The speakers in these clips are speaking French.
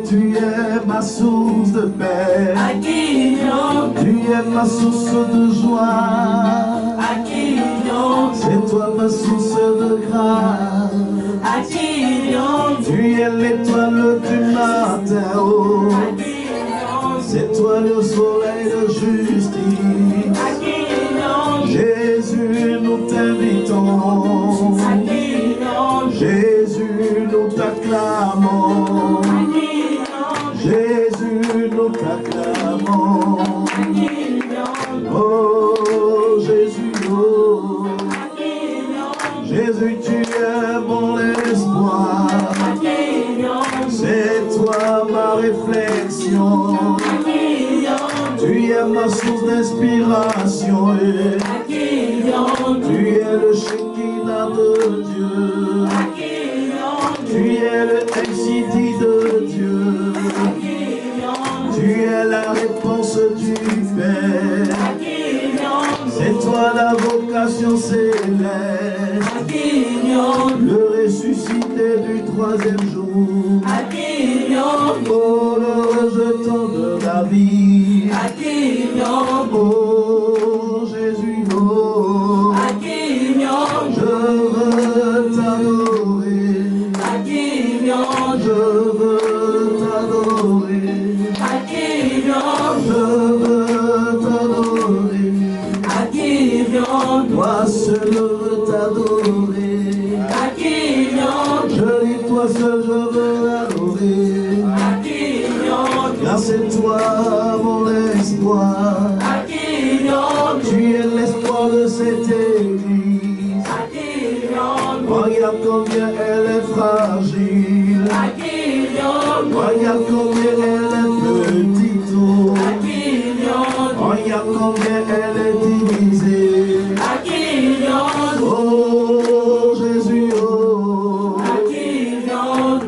tu es ma source de paix. Tu es ma source de joie. C'est toi ma source de grâce. Tu es l'étoile du matin. Oh. C'est toi le soleil de justice. Jésus, nous t'invitons. Jésus, nous t'acclamons. Jésus, nous t'acclamons. Oh Jésus, oh. Jésus, tu es mon espoir. C'est toi ma réflexion. Tu es ma source d'inspiration. Tu es le Shekinah de Dieu. Tu es le MCD de Dieu. Tu es la réponse du Père. C'est toi la vocation céleste. Le ressuscité du troisième jour. Oh, le rejetant de la vie. Oh Jésus, oh. Je veux t'adorer. Je veux t'adorer. Je veux t'adorer. Toi seul je veux t'adorer. Je dis toi seul je veux adorer. Car c'est toi mon espoir. Tu es l'espoir de cette église. Regarde combien elle est fragile. Regarde combien elle est petite. Regarde combien elle est divisée. Oh Jésus, oh.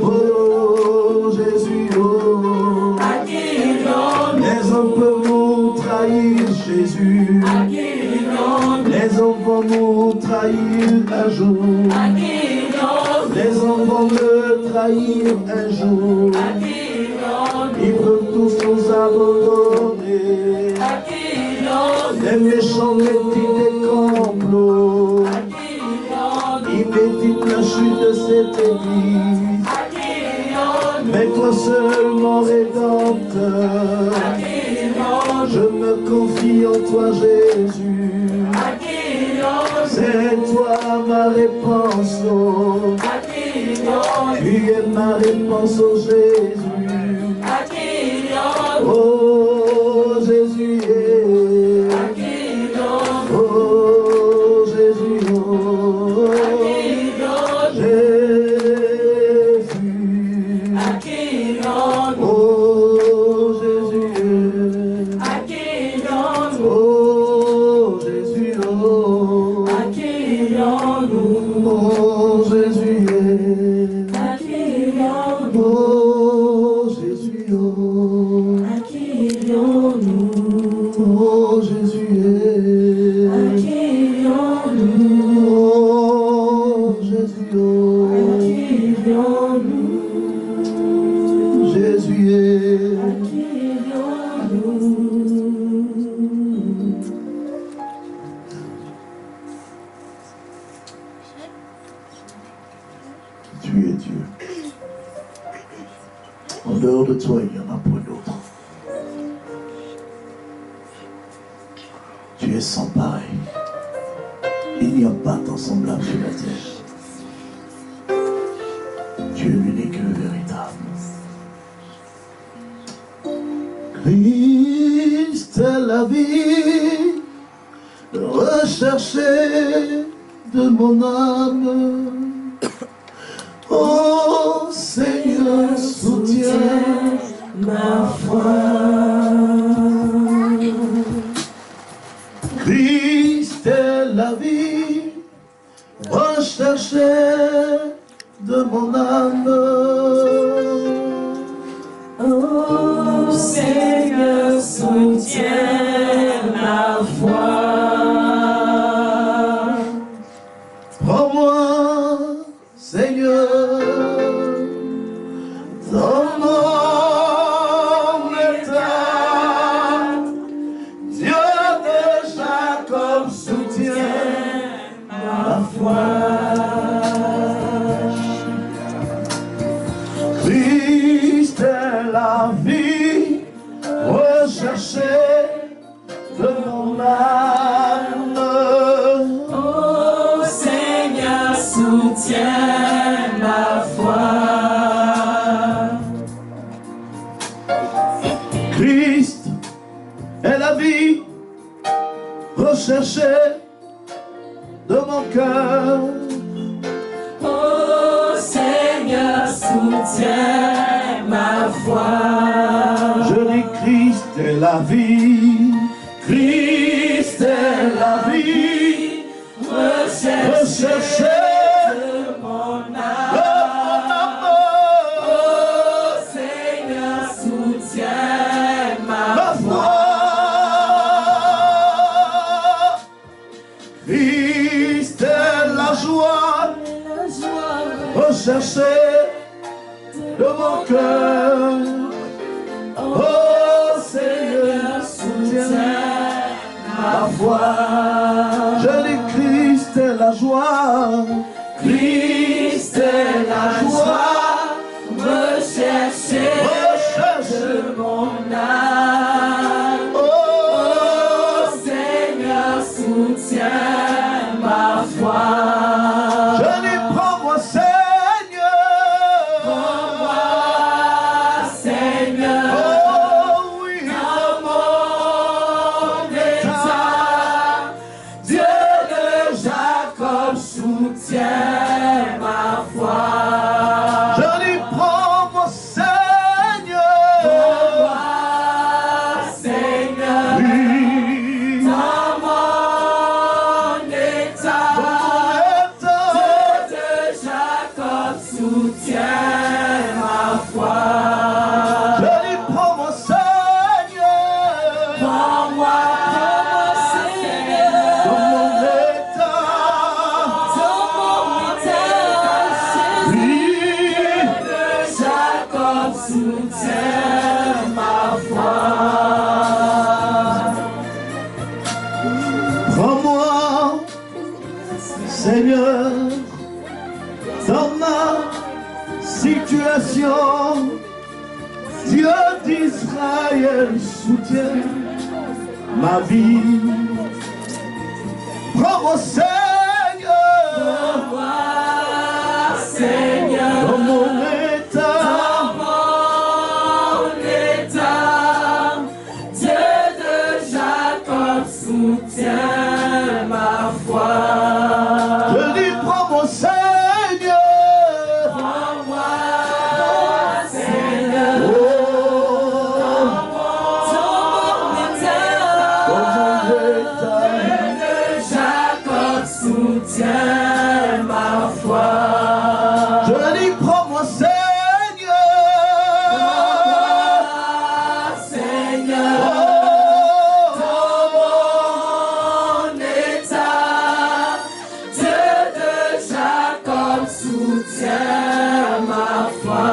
Oh Jésus, oh. Les hommes peuvent nous trahir, Jésus. Les hommes vont nous trahir un jour. Les hommes vont me trahir un jour. Ils peuvent tous nous abandonner. Les méchants méditent des complots. Ils méditent la chute de cette église. Mais toi seul mon rédempteur, je me confie en toi Jésus. C'est toi ma réponse, oh. Tu es ma réponse, oh Jésus. Oh Jésus, oh Jésus, oh Jésus. Oh Jésus, oh Jésus, oh. Oh Jésus, oh Jésus, oh. Oh Jésus, oh Jésus, oh. Jésus, tu es Dieu. En dehors de toi, il n'y en a pas d'autre. Tu es sans pareil. Il n'y a pas ton semblable sur la terre. Tu es l'unique et le véritable. Christ est la vie recherchée de mon âme. Oh Seigneur, soutiens ma foi. Christ est la vie recherchée de mon âme. Oh Seigneur, soutiens ma foi. Prends-moi, Seigneur, dans mon soutiens ma foi. Je dis Christ est la vie, Christ est la vie, recherchez de mon âme. Oh Seigneur, soutiens ma foi. Christ est la joie, recherchez de mon cœur. Oh Seigneur, soutiens ma foi. Je dis Christ est la joie, Christ est la joie, recherchez de mon âme. Oh Seigneur, soutiens ma foi. Je dis prends-moi Seigneur, Prends-moi Seigneur, oh oui, dans mon état. Dieu de Jacob, soutiens ma foi. je dis prends-moi Seigneur, Prends-moi Seigneur, oui, dans mon état. Dieu de Jacob, soutiens ma foi. je dis prends-moi Seigneur, Prends-moi Seigneur, dans mon état, dans mon état. oui, De Jacob, soutiens ma foi. prends-moi Seigneur, dans ma situation, Dieu d'Israël soutient ma vie. Prends-moi Seigneur, Prends-moi Seigneur, dans mon état, dans mon état. Dieu de Jacob, soutiens ma foi. je dis prends-moi Seigneur, Prends-moi Seigneur, oh, dans mon état. dans mon état, De Jacob, soutiens ma foi. je dis prends-moi Seigneur, Seigneur, dans mon état. Dieu de Jacob, soutiens ma foi.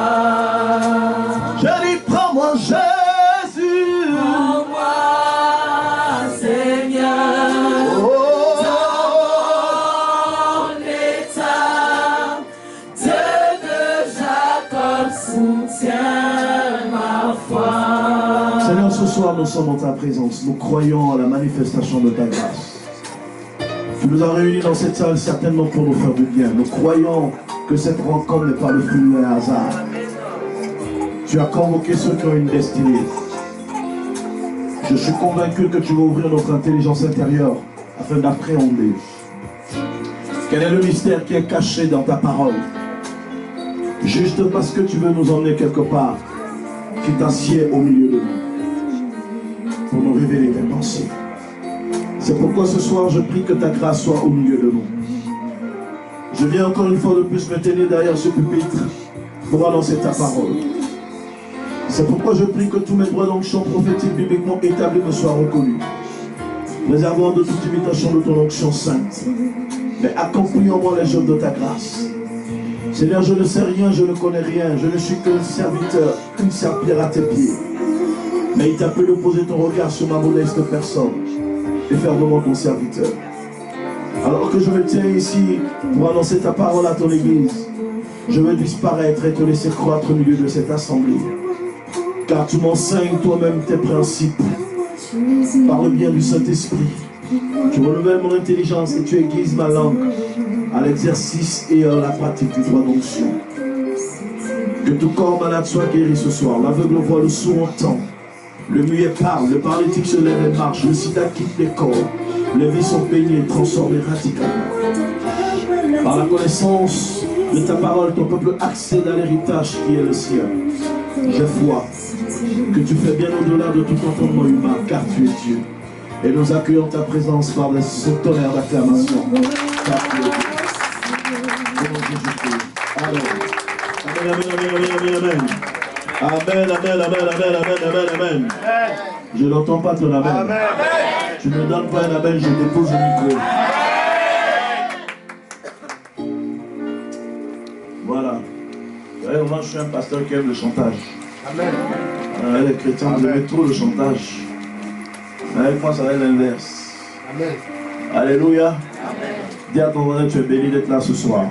je dis prends-moi Jésus, Prends-moi, Seigneur, oh, mon état. Dieu de Jacob, soutiens ma foi. Seigneur, ce soir nous sommes en ta présence, nous croyons à la manifestation de ta grâce. Tu nous as réunis dans cette salle certainement pour nous faire du bien. Nous croyons que cette rencontre n'est pas le fruit d'un hasard. Tu as convoqué ceux qui ont une destinée. Je suis convaincu que tu vas ouvrir notre intelligence intérieure afin d'appréhender quel est le mystère qui est caché dans ta parole. Juste parce que tu veux nous emmener quelque part qui t'assied au milieu de nous pour nous révéler tes pensées. C'est pourquoi ce soir je prie que ta grâce soit au milieu de nous. Je viens encore une fois de plus me tenir derrière ce pupitre pour annoncer ta parole. C'est pourquoi je prie que tous mes droits d'onction prophétique bibliquement établis me soient reconnus. Réservant de toute imitation de ton onction sainte. Mais accomplis en moi les œuvres de ta grâce. Seigneur, je ne sais rien, je ne connais rien. Je ne suis qu'un serviteur, une serpillère à tes pieds. Mais il t'a plu de poser ton regard sur ma modeste personne et faire de moi ton serviteur. Alors que je me tiens ici pour annoncer ta parole à ton église, je veux disparaître et te laisser croître au milieu de cette assemblée. Car tu m'enseignes toi-même tes principes par le bien du Saint-Esprit. Tu renouvelles mon intelligence et tu aiguises ma langue à l'exercice et à la pratique du droit d'onction. Que tout corps malade soit guéri ce soir. L'aveugle voit, le sourd entend. Le muet parle, le paralytique se lève et marche. Le sida quitte les corps. Les vies sont baignées, transformées radicalement. Par la connaissance de ta parole, ton peuple accède à l'héritage qui est le sien. J'ai foi que tu fais bien au-delà de tout entendement humain, car tu es Dieu. Et nous accueillons ta présence par ce tonnerre d'acclamation. Car tu es Dieu. Au nom de Jésus-Christ. Amen. Amen, amen, amen, amen, amen. Amen, amen, amen, amen, amen, amen, amen. Je n'entends pas ton amen. Amen. Tu ne donnes pas un amen, je dépose le micro. Voilà. Vous voyez, moi je suis un pasteur qui aime le chantage. Amen. Les chrétiens, vous aimez trop le chantage. Avec moi, ça va être l'inverse. Amen. Alléluia. Amen. Dis à ton voisin, tu es béni d'être là ce soir.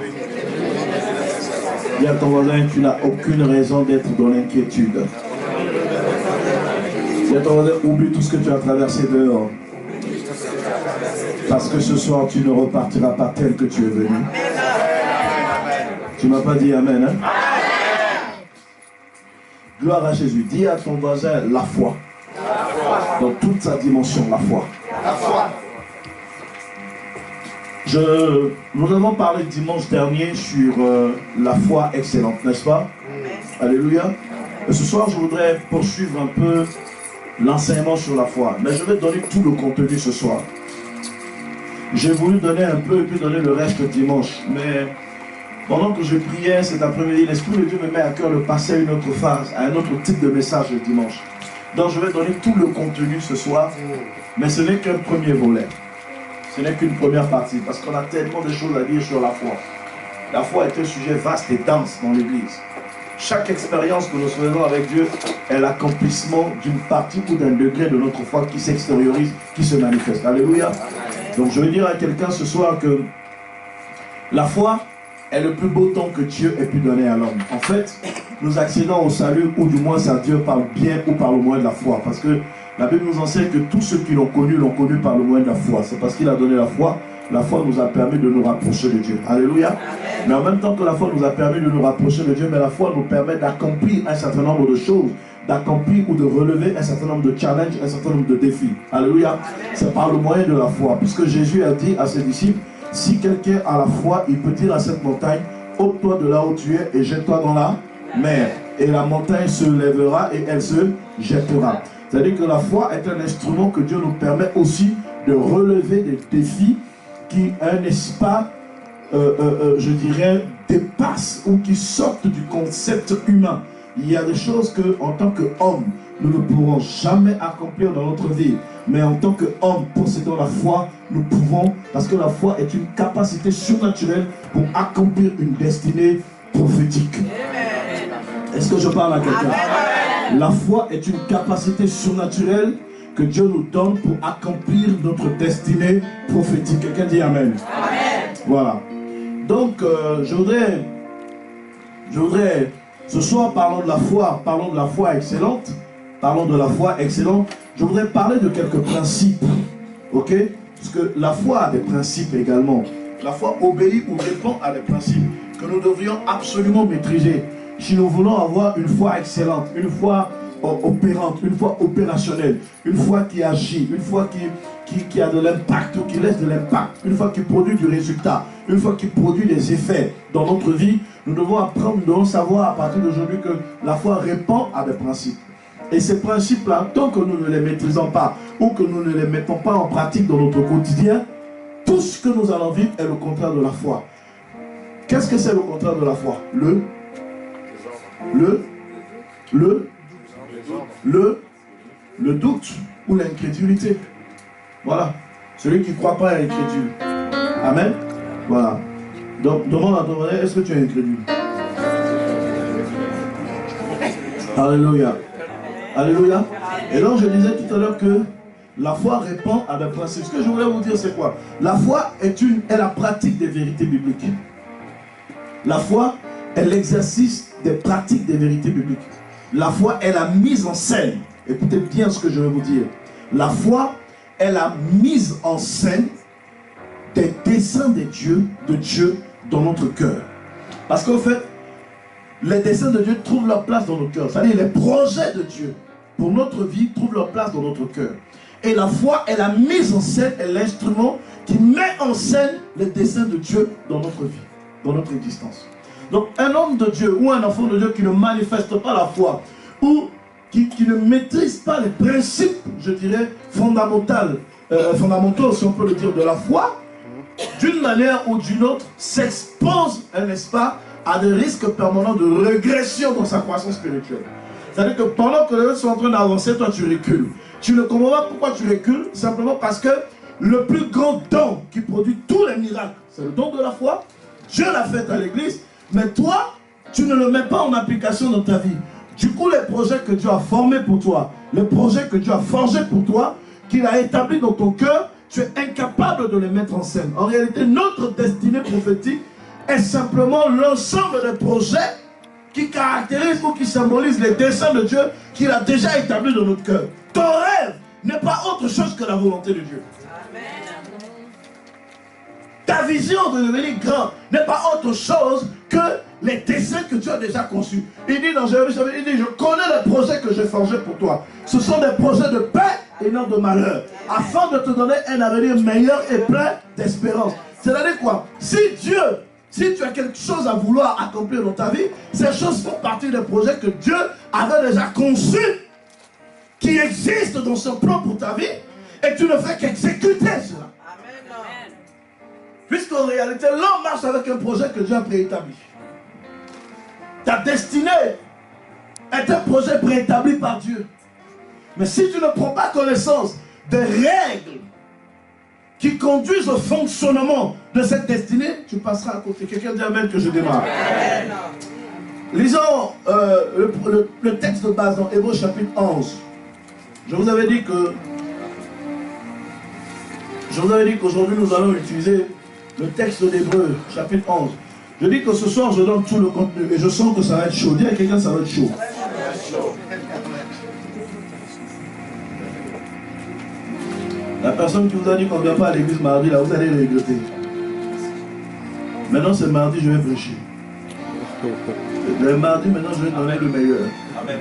Dis à ton voisin, tu n'as aucune raison d'être dans l'inquiétude. Dis à ton voisin, oublie tout ce que tu as traversé dehors. Parce que ce soir, tu ne repartiras pas tel que tu es venu. Tu ne m'as pas dit amen, hein? Gloire à Jésus. Dis à ton voisin, la foi. Dans toute sa dimension, la foi. La foi. Nous avons parlé dimanche dernier sur la foi excellente, n'est-ce pas? Alléluia. Et ce soir, je voudrais poursuivre un peu l'enseignement sur la foi. Mais je vais donner tout le contenu ce soir. J'ai voulu donner un peu et puis donner le reste dimanche. Mais pendant que je priais cet après-midi, l'Esprit de Dieu me met à cœur de passer à une autre phase, à un autre type de message le dimanche. Donc je vais donner tout le contenu ce soir. Mais ce n'est qu'un premier volet. Ce n'est qu'une première partie. Parce qu'on a tellement de choses à dire sur la foi. La foi est un sujet vaste et dense dans l'Église. Chaque expérience que nous faisons avec Dieu est l'accomplissement d'une partie ou d'un degré de notre foi qui s'extériorise, qui se manifeste. Alléluia. Donc je veux dire à quelqu'un ce soir que la foi est le plus beau don que Dieu ait pu donner à l'homme. En fait, nous accédons au salut, ou du moins à Dieu par le bien ou par le moyen de la foi. Parce que la Bible nous enseigne que tous ceux qui l'ont connu par le moyen de la foi. C'est parce qu'il a donné la foi nous a permis de nous rapprocher de Dieu. Alléluia. Mais en même temps que la foi nous a permis de nous rapprocher de Dieu, mais la foi nous permet d'accomplir un certain nombre de choses, d'accomplir ou de relever un certain nombre de challenges, un certain nombre de défis. Alléluia. C'est par le moyen de la foi. Puisque Jésus a dit à ses disciples, si quelqu'un a la foi, il peut dire à cette montagne, ôte-toi de là où tu es et jette-toi dans la mer. Et la montagne se lèvera et elle se jettera. C'est-à-dire que la foi est un instrument que Dieu nous permet aussi de relever des défis qui, n'est-ce pas, je dirais, dépassent ou qui sortent du concept humain. Il y a des choses que, en tant qu'homme, nous ne pourrons jamais accomplir dans notre vie. Mais en tant qu'homme possédant la foi, nous pouvons, parce que la foi est une capacité surnaturelle pour accomplir une destinée prophétique. Est-ce que je parle à quelqu'un? La foi est une capacité surnaturelle que Dieu nous donne pour accomplir notre destinée prophétique. Quelqu'un dit amen. Amen. Voilà. Donc, je voudrais, ce soir, parlons de la foi excellente. Parlons de la foi excellente. Je voudrais parler de quelques principes. Ok? Parce que la foi a des principes également. La foi obéit ou répond à des principes que nous devrions absolument maîtriser. Si nous voulons avoir une foi excellente, une foi opérante, une foi opérationnelle, une foi qui agit, une foi qui a de l'impact ou qui laisse de l'impact, une foi qui produit du résultat, une foi qui produit des effets dans notre vie, nous devons apprendre, nous devons savoir à partir d'aujourd'hui que la foi répond à des principes. Et ces principes-là, tant que nous ne les maîtrisons pas ou que nous ne les mettons pas en pratique dans notre quotidien, tout ce que nous allons vivre est le contraire de la foi. Qu'est-ce que c'est le contraire de la foi? Le doute ou l'incrédulité. Voilà. Celui qui ne croit pas est incrédule. Amen. Voilà. Donc, demande à ton voisin, est-ce que tu es incrédule? Alléluia. Alléluia. Et donc, je disais tout à l'heure que la foi répond à des principes. Ce que je voulais vous dire, c'est quoi? La foi est la pratique des vérités bibliques. La foi est l'exercice des pratiques des vérités bibliques. La foi est la mise en scène. Écoutez bien ce que je vais vous dire. La foi est la mise en scène des desseins de Dieu dans notre cœur. Parce qu'en fait, les desseins de Dieu trouvent leur place dans nos cœurs. C'est-à-dire les projets de Dieu pour notre vie trouvent leur place dans notre cœur. Et la foi est la mise en scène, est l'instrument qui met en scène les desseins de Dieu dans notre vie, dans notre existence. Donc un homme de Dieu ou un enfant de Dieu qui ne manifeste pas la foi, ou qui ne maîtrise pas les principes, je dirais, fondamentaux, si on peut le dire, de la foi, d'une manière ou d'une autre, s'expose, n'est-ce pas, à des risques permanents de régression dans sa croissance spirituelle. C'est-à-dire que pendant que les autres sont en train d'avancer, toi tu recules. Tu ne comprends pas pourquoi tu recules, simplement parce que le plus grand don qui produit tous les miracles, c'est le don de la foi. Dieu l'a fait à l'église, mais toi, tu ne le mets pas en application dans ta vie. Du coup, les projets que Dieu a formés pour toi, les projets que Dieu a forgés pour toi, qu'il a établis dans ton cœur, tu es incapable de les mettre en scène. En réalité, notre destinée prophétique est simplement l'ensemble des projets qui caractérisent ou qui symbolisent les desseins de Dieu qu'il a déjà établis dans notre cœur. Ton rêve n'est pas autre chose que la volonté de Dieu. Ta vision de devenir grand n'est pas autre chose que les desseins que Dieu a déjà conçus. Il dit dans Jérusalem, il dit, je connais les projets que j'ai forgés pour toi. Ce sont des projets de paix et non de malheur, afin de te donner un avenir meilleur et plein d'espérance. C'est-à-dire quoi? Si tu as quelque chose à vouloir accomplir dans ta vie, ces choses font partie des projets que Dieu avait déjà conçus, qui existent dans son plan pour ta vie, et tu ne fais qu'exécuter cela. Puisqu'en réalité, l'homme marche avec un projet que Dieu a préétabli. Ta destinée est un projet préétabli par Dieu. Mais si tu ne prends pas connaissance des règles qui conduisent au fonctionnement de cette destinée, tu passeras à côté. Quelqu'un dit amen que je démarre. Amen. Lisons le texte de base dans Hébreux chapitre 11. Je vous avais dit qu'aujourd'hui nous allons utiliser le texte d'Hébreux, chapitre 11. Je dis que ce soir, je donne tout le contenu. Et je sens que ça va être chaud. Dis à quelqu'un, ça va être chaud. La personne qui vous a dit qu'on ne vient pas à l'église mardi, là, vous allez le regretter. Maintenant, c'est mardi, je vais prêcher. Le mardi, maintenant, je vais donner le meilleur. Amen.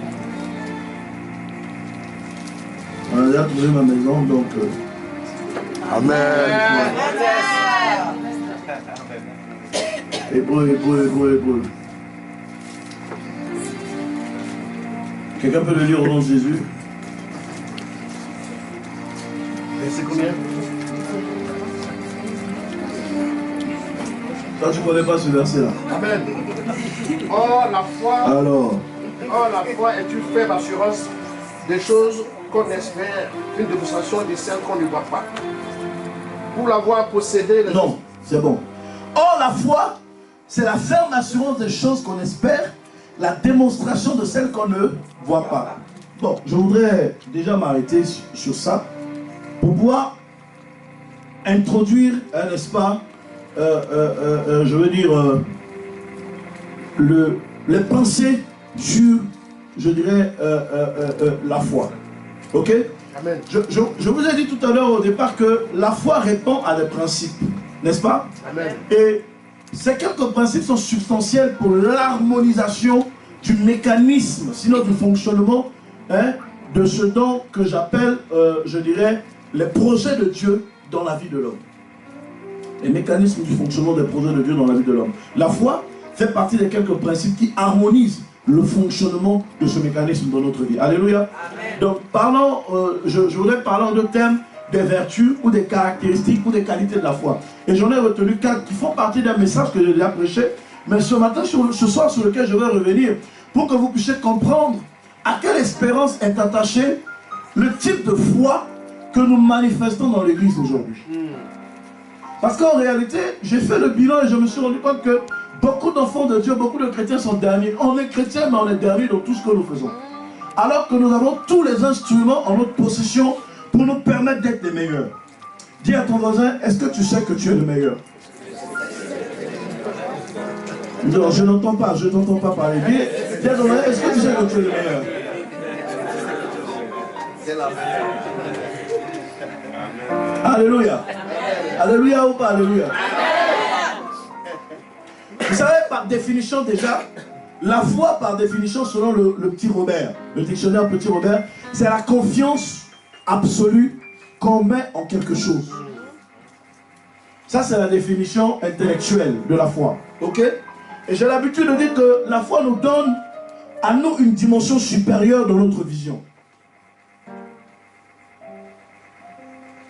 On a déjà trouvé ma maison, donc... Amen. Hébreux. Quelqu'un peut le lire au nom de Jésus? Verset combien? Toi, tu ne connais pas ce verset-là. Amen. Oh, la foi. Alors. Oh, la foi est une faible assurance des choses qu'on espère, une démonstration de celles qu'on ne voit pas. Pour l'avoir possédé... Non, c'est bon. Or, la foi, c'est la ferme assurance des choses qu'on espère, la démonstration de celles qu'on ne voit pas. Bon, je voudrais déjà m'arrêter sur ça pour pouvoir introduire, n'est-ce pas, je veux dire, les pensées sur, je dirais, la foi. Ok? Amen. Je vous ai dit tout à l'heure au départ que la foi répond à des principes, n'est-ce pas? Amen. Et ces quelques principes sont substantiels pour l'harmonisation du mécanisme, sinon du fonctionnement, de ce dont que j'appelle, je dirais, les projets de Dieu dans la vie de l'homme. Les mécanismes du fonctionnement des projets de Dieu dans la vie de l'homme. La foi fait partie des quelques principes qui harmonisent le fonctionnement de ce mécanisme dans notre vie. Alléluia. Amen. Donc, parlons, je voudrais parler en deux thèmes, des vertus ou des caractéristiques ou des qualités de la foi. Et j'en ai retenu 4 qui font partie d'un message que j'ai déjà prêché, mais ce matin, ce soir, sur lequel je vais revenir, pour que vous puissiez comprendre à quelle espérance est attaché le type de foi que nous manifestons dans l'église aujourd'hui. Parce qu'en réalité, j'ai fait le bilan et je me suis rendu compte que beaucoup d'enfants de Dieu, beaucoup de chrétiens sont derniers. On est chrétiens, mais on est derniers dans tout ce que nous faisons. Alors que nous avons tous les instruments en notre possession pour nous permettre d'être les meilleurs. Dis à ton voisin, est-ce que tu sais que tu es le meilleur? Non, je n'entends pas, je n'entends pas parler. Dis à ton voisin, est-ce que tu sais que tu es le meilleur? Alléluia. Alléluia ou pas alléluia? Vous savez, par définition déjà, la foi par définition, selon le petit Robert, le dictionnaire petit Robert, c'est la confiance absolue qu'on met en quelque chose. Ça, c'est la définition intellectuelle de la foi. Ok? Et j'ai l'habitude de dire que la foi nous donne à nous une dimension supérieure de notre vision.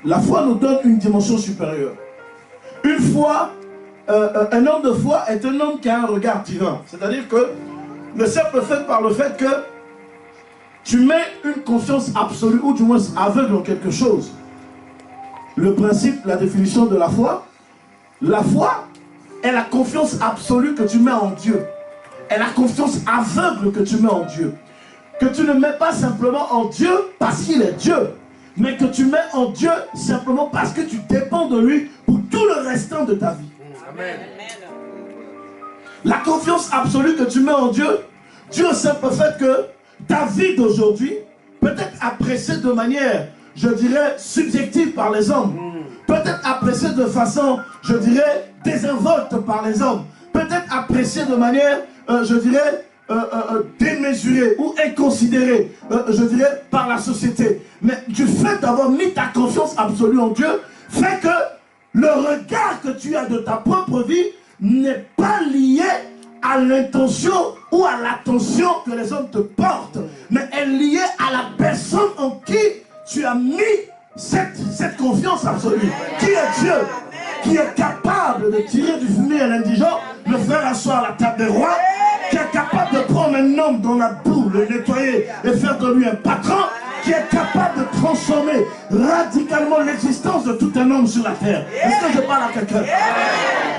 La foi nous donne une dimension supérieure. Une foi, un homme de foi est un homme qui a un regard divin. C'est-à-dire que le simple fait par le fait que tu mets une confiance absolue ou du moins aveugle en quelque chose. Le principe, la définition de la foi est la confiance absolue que tu mets en Dieu. Est la confiance aveugle que tu mets en Dieu. Que tu ne mets pas simplement en Dieu parce qu'il est Dieu, mais que tu mets en Dieu simplement parce que tu dépends de lui pour tout le restant de ta vie. Amen. La confiance absolue que tu mets en Dieu, Dieu au simple fait que ta vie d'aujourd'hui peut être appréciée de manière, je dirais, subjective par les hommes. Peut-être appréciée de façon, je dirais, désinvolte par les hommes. Peut-être appréciée de manière, je dirais, démesurée ou inconsidérée, je dirais, par la société. Mais du fait d'avoir mis ta confiance absolue en Dieu, fait que le regard que tu as de ta propre vie n'est pas lié à l'intention ou à l'attention que les hommes te portent, mais est lié à la personne en qui tu as mis cette confiance absolue, qui est Dieu, qui est capable de tirer du fumier à l'indigent, le faire asseoir à la table des rois, qui est capable de prendre un homme dans la boue, le nettoyer et faire de lui un patron, qui est capable de transformer radicalement l'existence de tout un homme sur la terre. Est-ce que je parle à quelqu'un?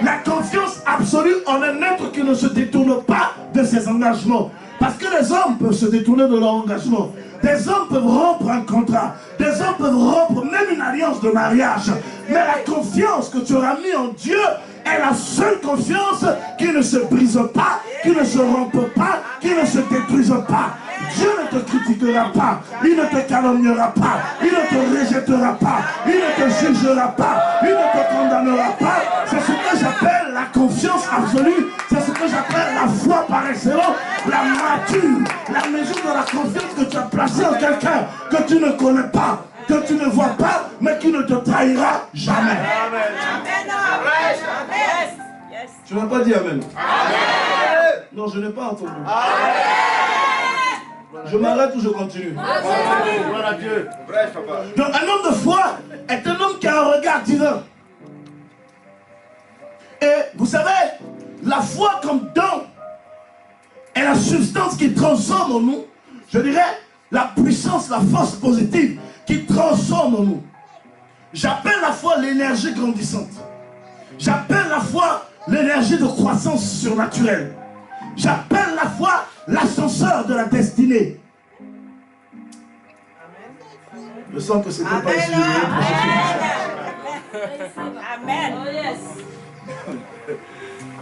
La confiance absolue en un être qui ne se détourne pas de ses engagements. Parce que les hommes peuvent se détourner de leur engagement. Des hommes peuvent rompre un contrat. Des hommes peuvent rompre même une alliance de mariage. Mais la confiance que tu auras mis en Dieu est la seule confiance qui ne se brise pas, qui ne se rompt pas, qui ne se détruise pas. Dieu ne te critiquera pas, il ne te calomniera pas, il ne te rejettera pas, il ne te jugera pas, il ne te condamnera pas. C'est ce que j'appelle la confiance absolue, c'est ce que j'appelle la foi par excellence, la mature, la mesure de la confiance que tu as placée en quelqu'un que tu ne connais pas, que tu ne vois pas, mais qui ne te trahira jamais. Amen. Tu n'as pas dit Amen. Amen. Non, je n'ai pas entendu. Amen. Je m'arrête ou je continue? Gloire à Dieu. Donc un homme de foi est un homme qui a un regard divin. Et vous savez, la foi comme don est la substance qui transforme en nous, je dirais, la puissance, la force positive qui transforme en nous. J'appelle la foi l'énergie grandissante. J'appelle la foi l'énergie de croissance surnaturelle. J'appelle la foi l'ascenseur de la destinée. Je sens que c'est pas ici. Amen.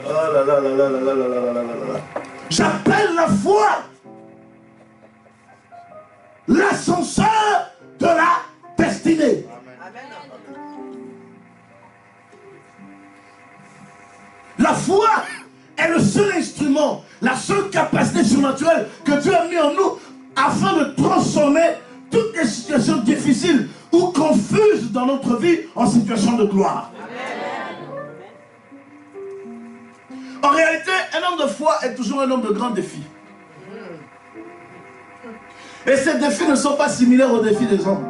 Oh là là là là là là là là là là. J'appelle la foi l'ascenseur de la destinée. La foi est le seul instrument, la seule capacité surnaturelle que Dieu a mis en nous afin de transformer toutes les situations difficiles ou confuses dans notre vie en situation de gloire. En réalité, un homme de foi est toujours un homme de grands défis. Et ces défis ne sont pas similaires aux défis des hommes.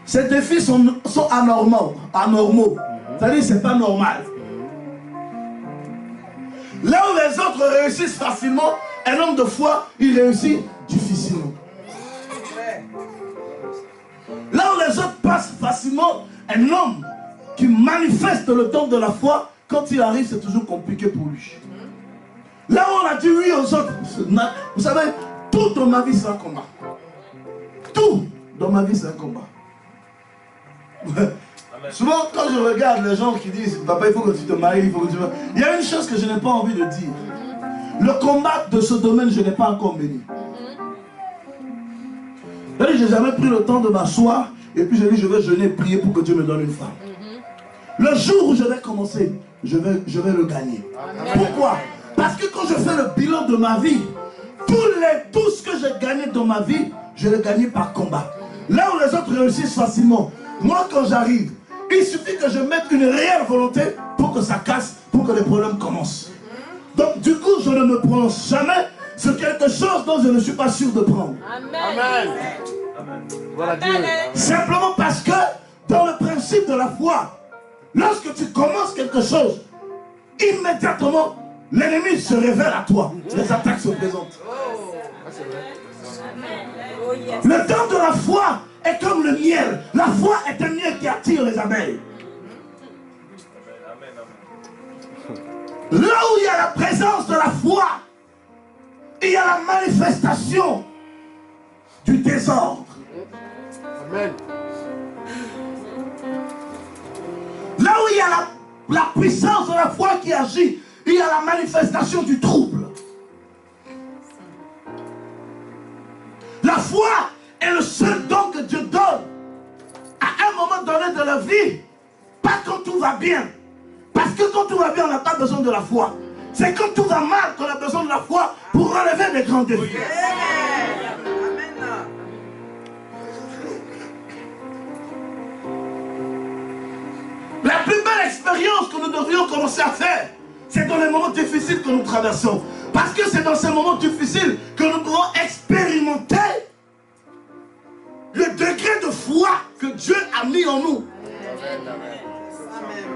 Ces défis sont anormaux. C'est-à-dire que ce n'est pas normal. Là où les autres réussissent facilement, un homme de foi, il réussit difficilement. Là où les autres passent facilement, un homme qui manifeste le don de la foi, quand il arrive, c'est toujours compliqué pour lui. Là où on a dit oui aux autres, vous savez, tout dans ma vie c'est un combat. Tout dans ma vie c'est un combat. Souvent, quand je regarde les gens qui disent « Papa, il faut que tu te maries, il faut que tu... » Il y a une chose que je n'ai pas envie de dire. Le combat de ce domaine, je n'ai pas encore mené. Je n'ai jamais pris le temps de m'asseoir et puis je dis « Je vais jeûner et prier pour que Dieu me donne une femme. » Le jour où je vais commencer, je vais le gagner. Pourquoi? Parce que quand je fais le bilan de ma vie, tout ce que j'ai gagné dans ma vie, je l'ai gagné par combat. Là où les autres réussissent facilement, moi quand j'arrive, il suffit que je mette une réelle volonté pour que ça casse, pour que les problèmes commencent. Donc du coup, je ne me prononce jamais sur quelque chose dont je ne suis pas sûr de prendre. Amen. Voilà Dieu. Simplement parce que dans le principe de la foi, lorsque tu commences quelque chose, immédiatement, l'ennemi se révèle à toi. Les attaques se présentent. Le temps de la foi est comme le miel. La foi est un miel qui attire les abeilles. Là où il y a la présence de la foi, il y a la manifestation du désordre. Amen. Là où il y a la puissance de la foi qui agit, il y a la manifestation du trouble. La foi est le seul don que Dieu donne à un moment donné de la vie, pas quand tout va bien. Parce que quand tout va bien, on n'a pas besoin de la foi. C'est quand tout va mal qu'on a besoin de la foi pour relever des grands défis. La plus belle expérience que nous devrions commencer à faire, c'est dans les moments difficiles que nous traversons. Parce que c'est dans ces moments difficiles que nous devons expérimenter le degré de foi que Dieu a mis en nous.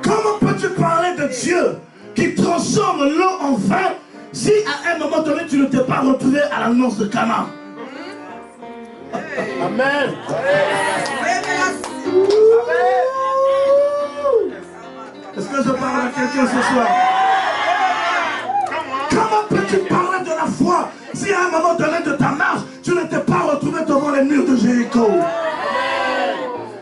Comment peux-tu parler de Dieu qui transforme l'eau en vin si à un moment donné tu ne t'es pas retrouvé à l'annonce de Cana? Amen. Est-ce que je parle à quelqu'un ce soir? Comment peux-tu parler de la foi si à un moment donné de ta marche, tu ne t'es pas retrouvé devant les murs de Jéricho?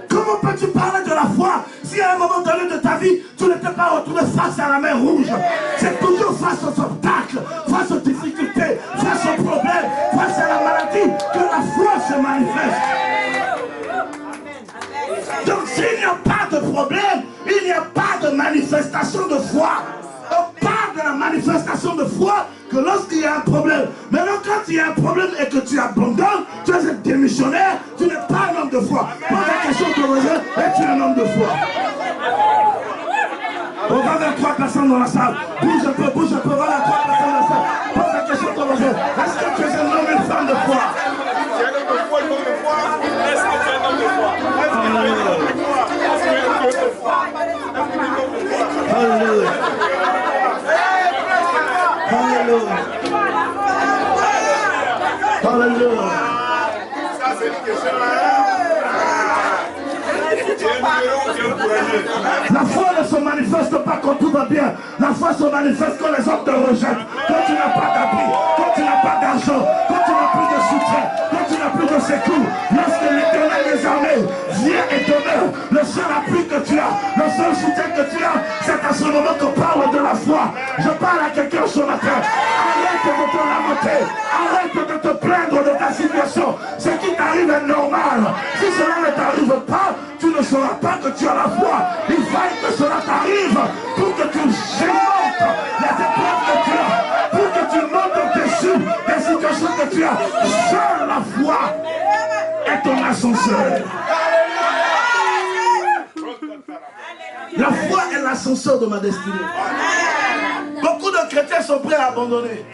Comment peux-tu parler de la foi si à un moment donné de ta vie, tu ne t'es pas retrouvé face à la mer rouge? C'est toujours face aux obstacles, face aux difficultés, face aux problèmes, face à la maladie que la foi se manifeste. Donc s'il n'y a pas de problème, il n'y a pas de manifestation de foi. On parle de la manifestation de foi que lorsqu'il y a un problème. Maintenant, quand il y a un problème et que tu abandonnes, tu es un démissionnaire, tu n'es pas un homme de foi. Pose la question de Roger, es-tu un homme de foi? On va vers 3 personnes dans la salle. Bouge un peu, va vers 3 personnes dans la salle. Pose la question de Roger, est-ce que tu es un homme et une femme de foi? Tu es un homme de foi, une femme de foi. Est-ce que tu es un homme de foi? Est-ce que tu es un homme de foi? Est-ce que tu es un homme de foi? Alléluia. Alléluia. Alléluia. Ça, c'est une question. La foi ne se manifeste pas quand tout va bien. La foi se manifeste quand les hommes te rejettent. Quand tu n'as pas d'abri, quand tu n'as pas d'argent, quand tu n'as plus de soutien, quand tu n'as plus de secours. Lorsque l'Éternel des armées vient et te met le seul appui que tu as, le seul soutien que tu as, c'est à ce moment qu'on parle de la foi. Je parle à quelqu'un ce matin. Arrête de te lamenter. Arrête de te plaindre de ta situation. Ce qui t'arrive est normal. Si cela ne t'arrive pas, tu ne sauras pas que tu as la foi. Il faille que cela t'arrive pour que tu surmontes les épreuves que tu as, pour que tu montes au-dessus des situations que tu as. Seule la foi est ton ascenseur. La foi est l'ascenseur de ma destinée. Beaucoup de chrétiens sont prêts à abandonner.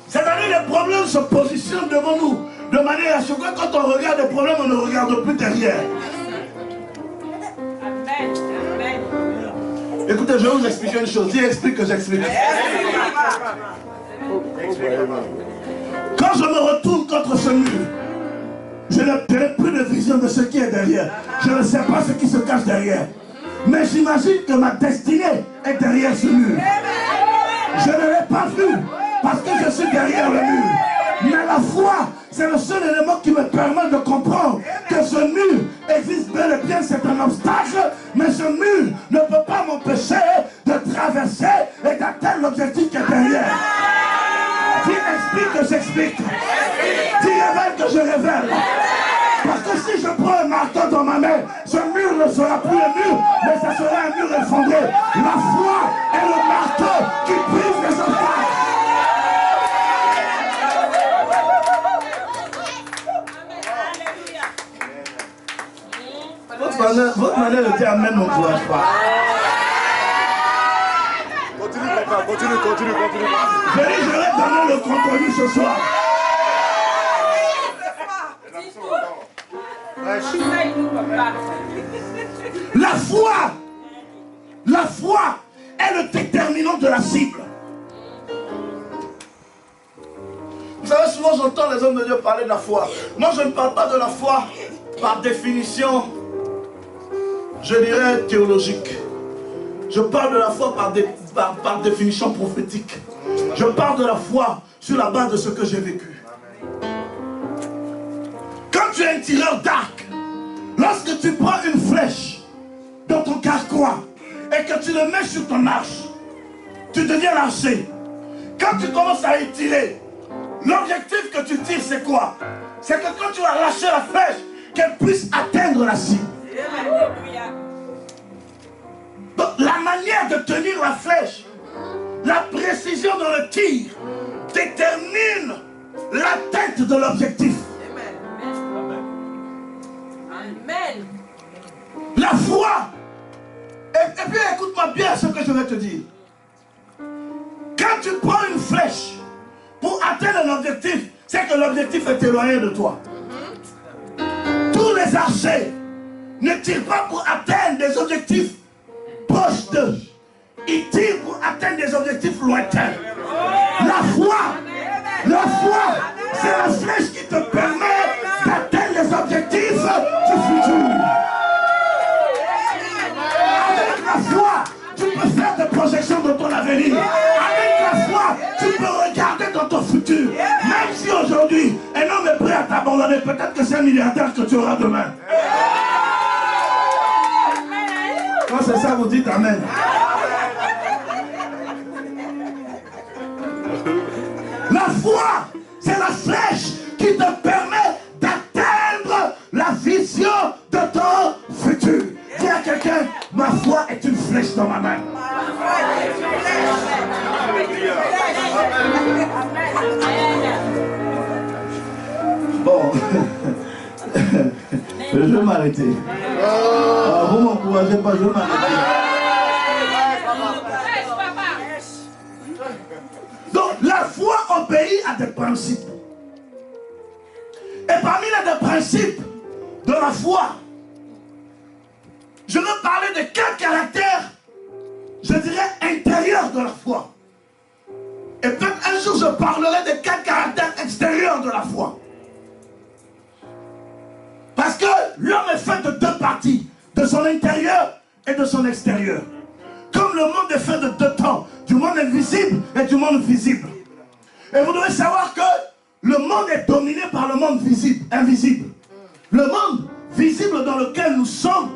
C'est-à-dire les problèmes se positionnent devant nous de manière à ce que quand on regarde les problèmes, on ne regarde plus derrière. Écoutez, je vais vous expliquer une chose. Dis explique que j'explique. Quand je me retourne contre ce mur, je n'ai plus de vision de ce qui est derrière. Je ne sais pas ce qui se cache derrière. Mais j'imagine que ma destinée est derrière ce mur. Je ne l'ai pas vu parce que je suis derrière le mur. Mais la foi, c'est le seul élément qui me permet de comprendre que ce mur existe bel et bien, c'est un obstacle, mais ce mur ne peut pas m'empêcher de traverser et d'atteindre l'objectif qui est derrière. Dis explique que j'explique. Dis révèle que je révèle. Parce que si je prends un marteau dans ma main, ce mur ne sera plus un mur, mais ce sera un mur effondré. La foi est le marteau qui brise les obstacles. Votre manière de dire amen n'encourage pas. Continue. Je vais donner le contenu ce soir. La foi est le déterminant de la cible. Vous savez, souvent j'entends les hommes de Dieu parler de la foi. Moi je ne parle pas de la foi par définition, je dirais, théologique. Je parle de la foi par définition prophétique. Je parle de la foi sur la base de ce que j'ai vécu. Quand tu es un tireur d'arc, lorsque tu prends une flèche dans ton carquois et que tu le mets sur ton arche, tu deviens l'archer. Quand tu commences à y tirer, l'objectif que tu tires, c'est quoi? C'est que quand tu vas lâcher la flèche, qu'elle puisse atteindre la cible. Donc, la manière de tenir la flèche, la précision dans le tir, détermine l'atteinte de l'objectif. Amen. La foi. Et puis écoute-moi bien ce que je vais te dire. Quand tu prends une flèche pour atteindre un objectif, c'est que l'objectif est éloigné de toi. Tous les archers ne tirent pas pour atteindre des objectifs proches d'eux. Ils tirent pour atteindre des objectifs lointains. La foi, c'est la flèche qui te permet d'atteindre les objectifs du futur. Avec la foi, tu peux faire des projections de ton avenir. Avec la foi, tu peux regarder dans ton futur. Même si aujourd'hui, un homme est prêt à t'abandonner, peut-être que c'est un milliardaire que tu auras demain. Quand c'est ça, vous dites Amen. La foi, c'est la flèche qui te permet d'atteindre la vision de ton futur. Dis à quelqu'un, ma foi est une flèche dans ma main. Bon, je vais m'arrêter. Vous m'encouragez pas, je vais m'arrêter. Donc la foi obéit à des principes. Et parmi les principes de la foi, je veux parler de 4 caractères, je dirais, intérieurs de la foi. Et peut-être un jour je parlerai de 4 caractères extérieurs de la foi. Parce que l'homme est fait de 2 parties, de son intérieur et de son extérieur. Comme le monde est fait de 2 temps, du monde invisible et du monde visible. Et vous devez savoir que le monde est dominé par le monde visible, invisible. Le monde visible dans lequel nous sommes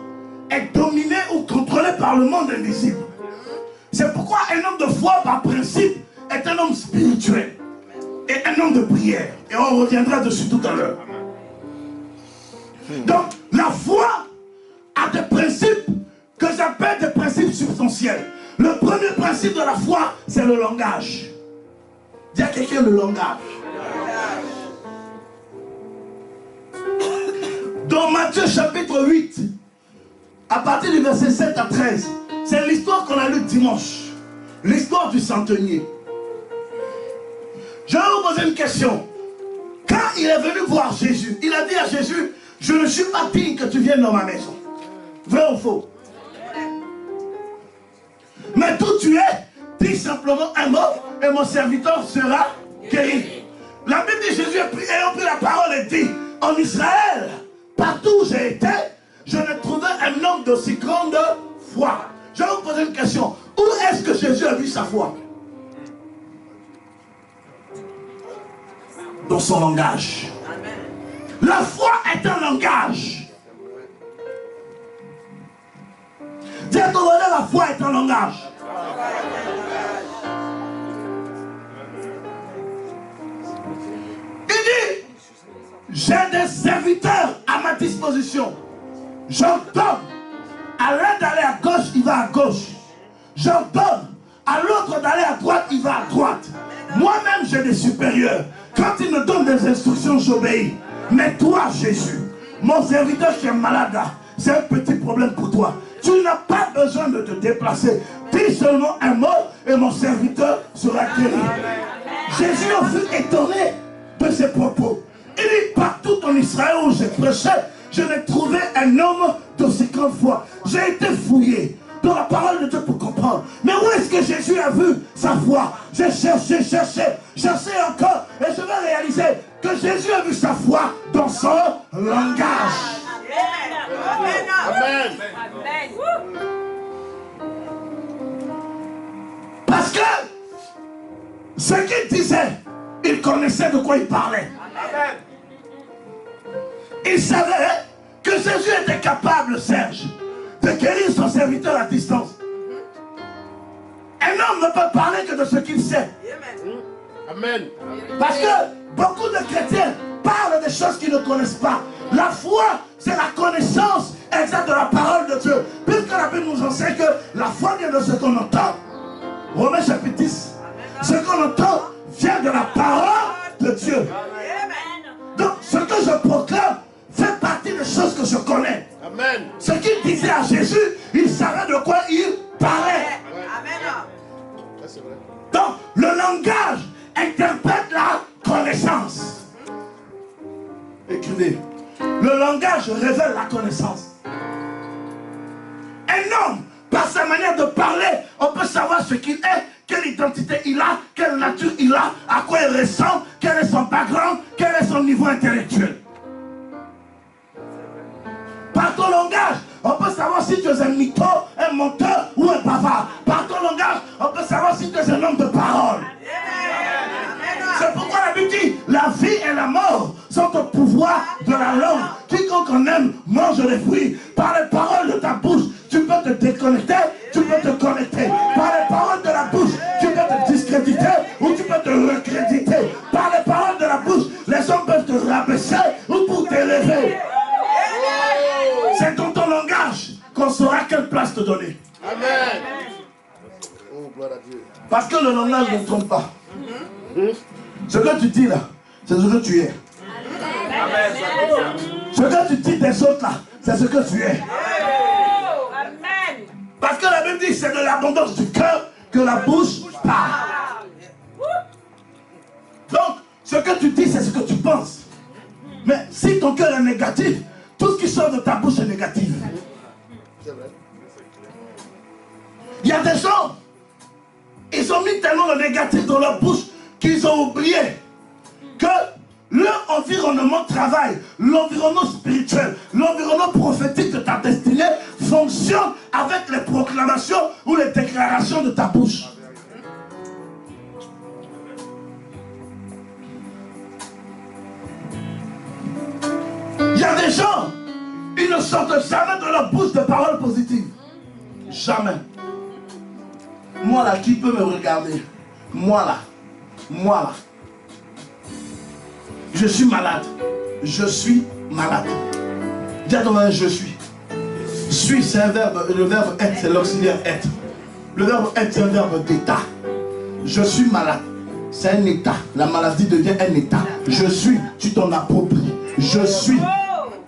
est dominé ou contrôlé par le monde invisible. C'est pourquoi un homme de foi, par principe, est un homme spirituel et un homme de prière. Et on reviendra dessus tout à l'heure. Donc, la foi a des principes que j'appelle des principes substantiels. Le premier principe de la foi, c'est le langage. Dis à quelqu'un le langage. Dans Matthieu chapitre 8, à partir du verset 7 à 13, c'est l'histoire qu'on a lue dimanche. L'histoire du centenier. Je vais vous poser une question. Quand il est venu voir Jésus, il a dit à Jésus, je ne suis pas digne que tu viennes dans ma maison. Vrai ou faux? Mais d'où tu es, dis simplement un mot et mon serviteur sera guéri. La Bible dit, Jésus ayant pris la parole et dit, en Israël, partout où j'ai été, je n'ai trouvé un homme d'aussi grande foi. Je vais vous poser une question. Où est-ce que Jésus a vu sa foi? Dans son langage. La foi est un langage. Dis à ton voisin, la foi est un langage. Il dit, j'ai des serviteurs à ma disposition. J'ordonne à l'un d'aller à gauche, il va à gauche. J'ordonne à l'autre d'aller à droite, il va à droite. Moi-même, j'ai des supérieurs. Quand ils me donnent des instructions, j'obéis. Mais toi, Jésus, mon serviteur qui est malade, c'est un petit problème pour toi. Tu n'as pas besoin de te déplacer. dis seulement un mot et mon serviteur sera guéri. Jésus en fut étonné de ses propos. Il dit, partout en Israël où j'ai prêché, je n'ai trouvé un homme d'aussi grande foi. J'ai été fouillé dans la parole de Dieu pour comprendre. Mais où est-ce que Jésus a vu sa foi? J'ai cherché encore, et je vais réaliser que Jésus a vu sa foi dans son langage. Amen. Parce que ce qu'il disait, il connaissait de quoi il parlait. Amen. Il savait que Jésus était capable, Serge, de guérir son serviteur à distance. Un homme ne peut parler que de ce qu'il sait. Amen. Parce que beaucoup de chrétiens parlent des choses qu'ils ne connaissent pas. La foi, c'est la connaissance exacte de la parole de Dieu. Puisque la Bible nous enseigne que la foi vient de ce qu'on entend. Romains chapitre 10. Ce qu'on entend vient de la parole de Dieu. Donc, ce que je proclame fait partie des choses que je connais. Amen. Ce qu'il disait à Jésus, il savait de quoi il parlait. Ça, c'est vrai. Donc, le langage interprète la connaissance. Écrivez. Le langage révèle la connaissance. Un homme, par sa manière de parler, on peut savoir ce qu'il est, quelle identité il a, quelle nature il a, à quoi il ressemble, quel est son background, quel est son niveau intellectuel. Par ton langage, on peut savoir si tu es un mytho, un menteur ou un bavard. Par ton langage, on peut savoir si tu es un homme de parole. C'est pourquoi la Bible dit, la vie et la mort sont au pouvoir de la langue. Quiconque en aime mange les fruits. Par les paroles de ta bouche, tu peux te déconnecter, tu peux te connecter. Par les paroles de la bouche, tu peux te discréditer ou tu peux te recréditer. Par les paroles de la bouche, les hommes peuvent te rabaisser ou pour t'élever. C'est dans ton langage qu'on saura quelle place te donner. Amen. Oh, gloire à Dieu. Parce que le langage ne trompe pas. Ce que tu dis là, c'est ce que tu es. Ce que tu dis des autres là, c'est ce que tu es. Parce que la Bible dit c'est de l'abondance du cœur que la bouche parle. Donc, ce que tu dis, c'est ce que tu penses. Mais si ton cœur est négatif, tout ce qui sort de ta bouche est négatif. C'est vrai. Il y a des gens, ils ont mis tellement de négatif dans leur bouche qu'ils ont oublié que leur environnement de travail, l'environnement spirituel, l'environnement prophétique de ta destinée fonctionne avec les proclamations ou les déclarations de ta bouche. Il y a des gens, ils ne sortent jamais de leur bouche de paroles positives. Jamais. Moi là, qui peut me regarder? Moi là. Je suis malade. Je suis malade. Dis à ton voisin, je suis. Suis, c'est un verbe. Le verbe être, c'est l'auxiliaire être. Le verbe être, c'est un verbe d'état. Je suis malade. C'est un état. La maladie devient un état. Je suis, tu t'en appropries. Je suis,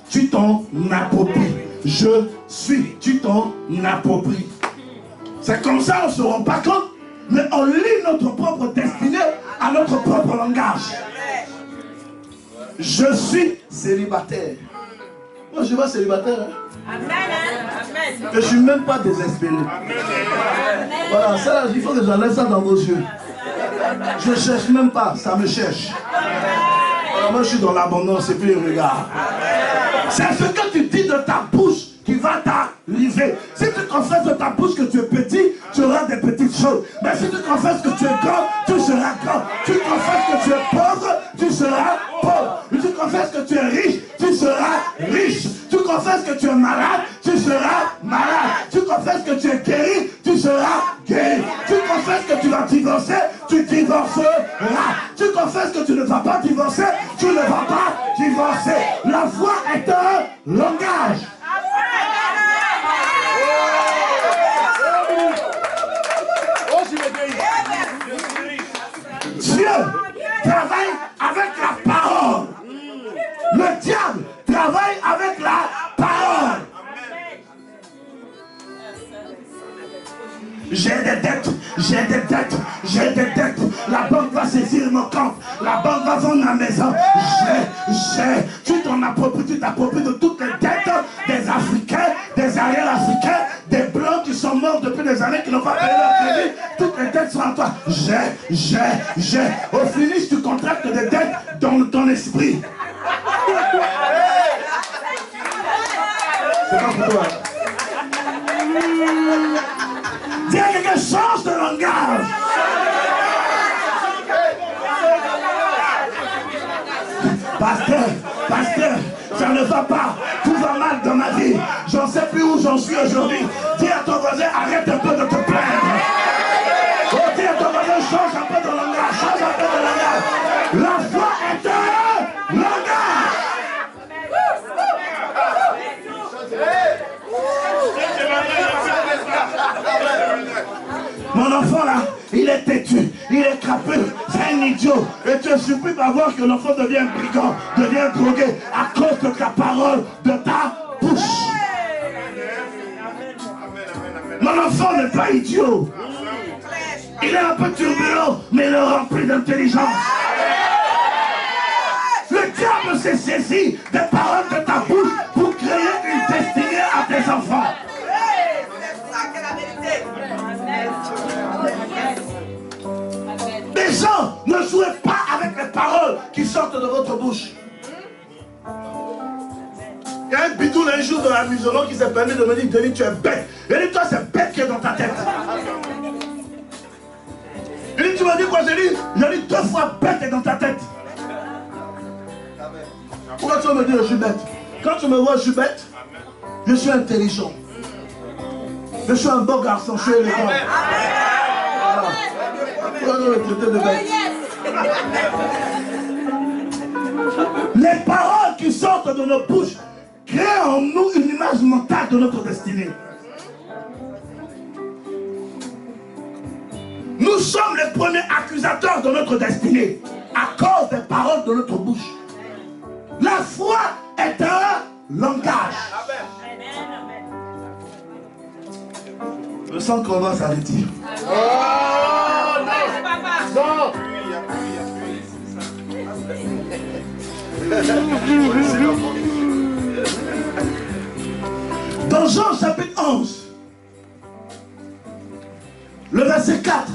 tu t'en appropries. Je suis, tu t'en appropries. C'est comme ça, on ne se rend pas compte, mais on lit notre propre destinée à notre propre langage. Je suis célibataire. Moi, je ne suis pas célibataire. Hein? Amen. Je ne suis même pas désespéré. Voilà, ça, il faut que j'enlève ça dans vos yeux. Je ne cherche même pas, ça me cherche. Voilà, moi, je suis dans l'abondance et puis le regard. C'est ce que tu dis de ta bouche qui va t'arriver. Si tu confesses de ta bouche que tu es petit, tu auras des petites choses. Mais si tu confesses que tu es grand, tu seras grand. Tu confesses que tu es pauvre, tu seras pauvre. Tu confesses que tu es riche, tu seras riche. Tu confesses que tu es malade, tu seras malade. Tu confesses que tu es guéri, tu seras guéri. Tu confesses que tu vas divorcer, tu divorceras. Tu confesses que tu ne vas pas divorcer, tu ne vas pas divorcer. La foi est un langage. Dieu travaille avec la parole. Le diable travaille avec la parole. j'ai des dettes, j'ai des dettes, j'ai des dettes. La banque va saisir mon compte, la banque va vendre ma maison. Tu t'appropries de toutes les dettes des Africains, des arrière-africains, des Blancs qui sont morts depuis des années, qui n'ont pas payé leur crédit. Toutes les dettes sont à toi. J'ai. Au finish, tu contractes des dettes dans ton esprit. C'est pas pour toi. Dis à quelqu'un, change de langage. Pasteur, ça ne va pas. Tout va mal dans ma vie. J'en sais plus où j'en suis aujourd'hui. Dis à ton voisin, arrête un peu de te plaindre. Oh, dis à ton voisin, change un peu de langage. Change un peu de langage. La foi est un langage. Mon enfant là, il est têtu, il est crapule, c'est un idiot. Et tu es surpris par voir que l'enfant devient brigand, devient drogué à cause de ta parole, de ta bouche. Mon enfant n'est pas idiot. Il est un peu turbulent, mais il est rempli d'intelligence. Le diable s'est saisi des paroles de ta bouche pour créer une destinée à tes enfants. Les gens, ne jouez pas avec les paroles qui sortent de votre bouche. Il y a un bidou un jour de la musulmane qui s'est permis de me dire, Denis, tu es bête. Il dit, toi, c'est bête qui est dans ta tête. Il dit, tu m'as dit quoi? J'ai dit 2 fois bête est dans ta tête. Pourquoi tu vas me dire, je suis bête? Quand tu me vois, je suis bête, je suis intelligent. Je suis un beau garçon, je suis élégant. Pourquoi nous le traiter de bête? Les paroles qui sortent de nos bouches créent en nous une image mentale de notre destinée. Nous sommes les premiers accusateurs de notre destinée à cause des paroles de notre bouche. La foi est un langage. Je sens qu'on va s'arrêter. Oh non. Dans Jean chapitre 11, le verset 4,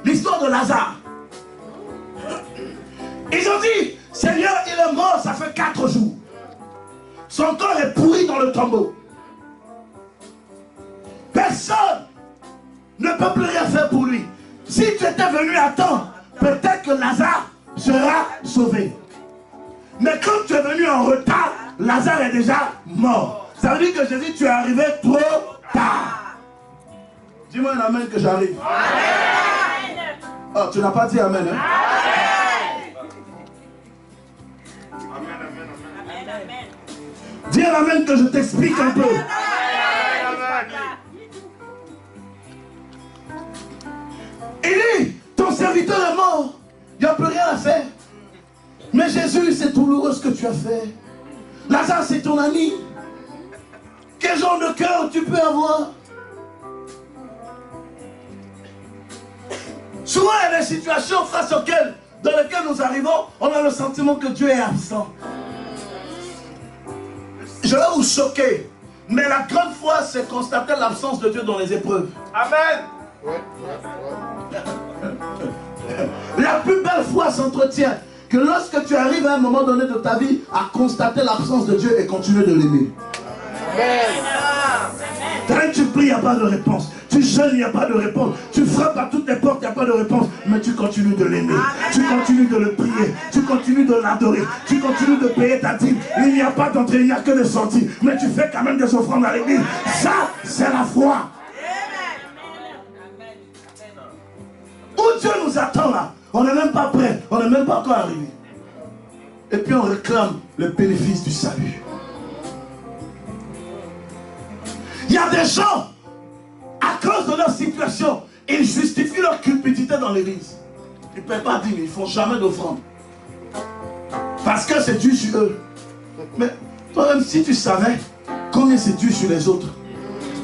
l'histoire de Lazare. Ils ont dit, Seigneur, il est mort, ça fait 4 jours. Son corps est pourri dans le tombeau. Personne ne peut plus rien faire pour lui. Si tu étais venu à temps, peut-être que Lazare sera sauvé. Mais quand tu es venu en retard, Lazare est déjà mort. Ça veut dire que Jésus, tu es arrivé trop tard. Dis-moi un amen que j'arrive. Oh, tu n'as pas dit amen, hein? Dis un amen que je t'explique un peu. Il dit, ton serviteur est mort. Il n'y a plus rien à faire. Mais Jésus, c'est douloureux ce que tu as fait. Lazare, c'est ton ami. Quel genre de cœur tu peux avoir? Souvent, il y a des situations face auxquelles, dans lesquelles nous arrivons, on a le sentiment que Dieu est absent. Je vais vous choquer, mais la grande foi, c'est constater l'absence de Dieu dans les épreuves. Amen. La plus belle foi s'entretient que lorsque tu arrives à un moment donné de ta vie à constater l'absence de Dieu et continuer de l'aimer. Quand tu pries, il n'y a pas de réponse. Tu jeûnes, il n'y a pas de réponse. Tu frappes à toutes les portes, il n'y a pas de réponse. Mais tu continues de l'aimer. Tu continues de le prier. Tu continues de l'adorer. Tu continues de payer ta dîme. Il n'y a pas d'entrée, il n'y a que de sortie. Mais tu fais quand même des offrandes à l'église. Ça, c'est la foi. Où Dieu nous attend là, on n'est même pas prêt. On n'est même pas encore arrivé. Et puis on réclame le bénéfice du salut. Il y a des gens, à cause de leur situation, ils justifient leur cupidité dans l'église. Ils ne paient pas dîme, ils ne font jamais d'offrande. Parce que c'est dû sur eux. Mais toi-même, si tu savais combien c'est dû sur les autres.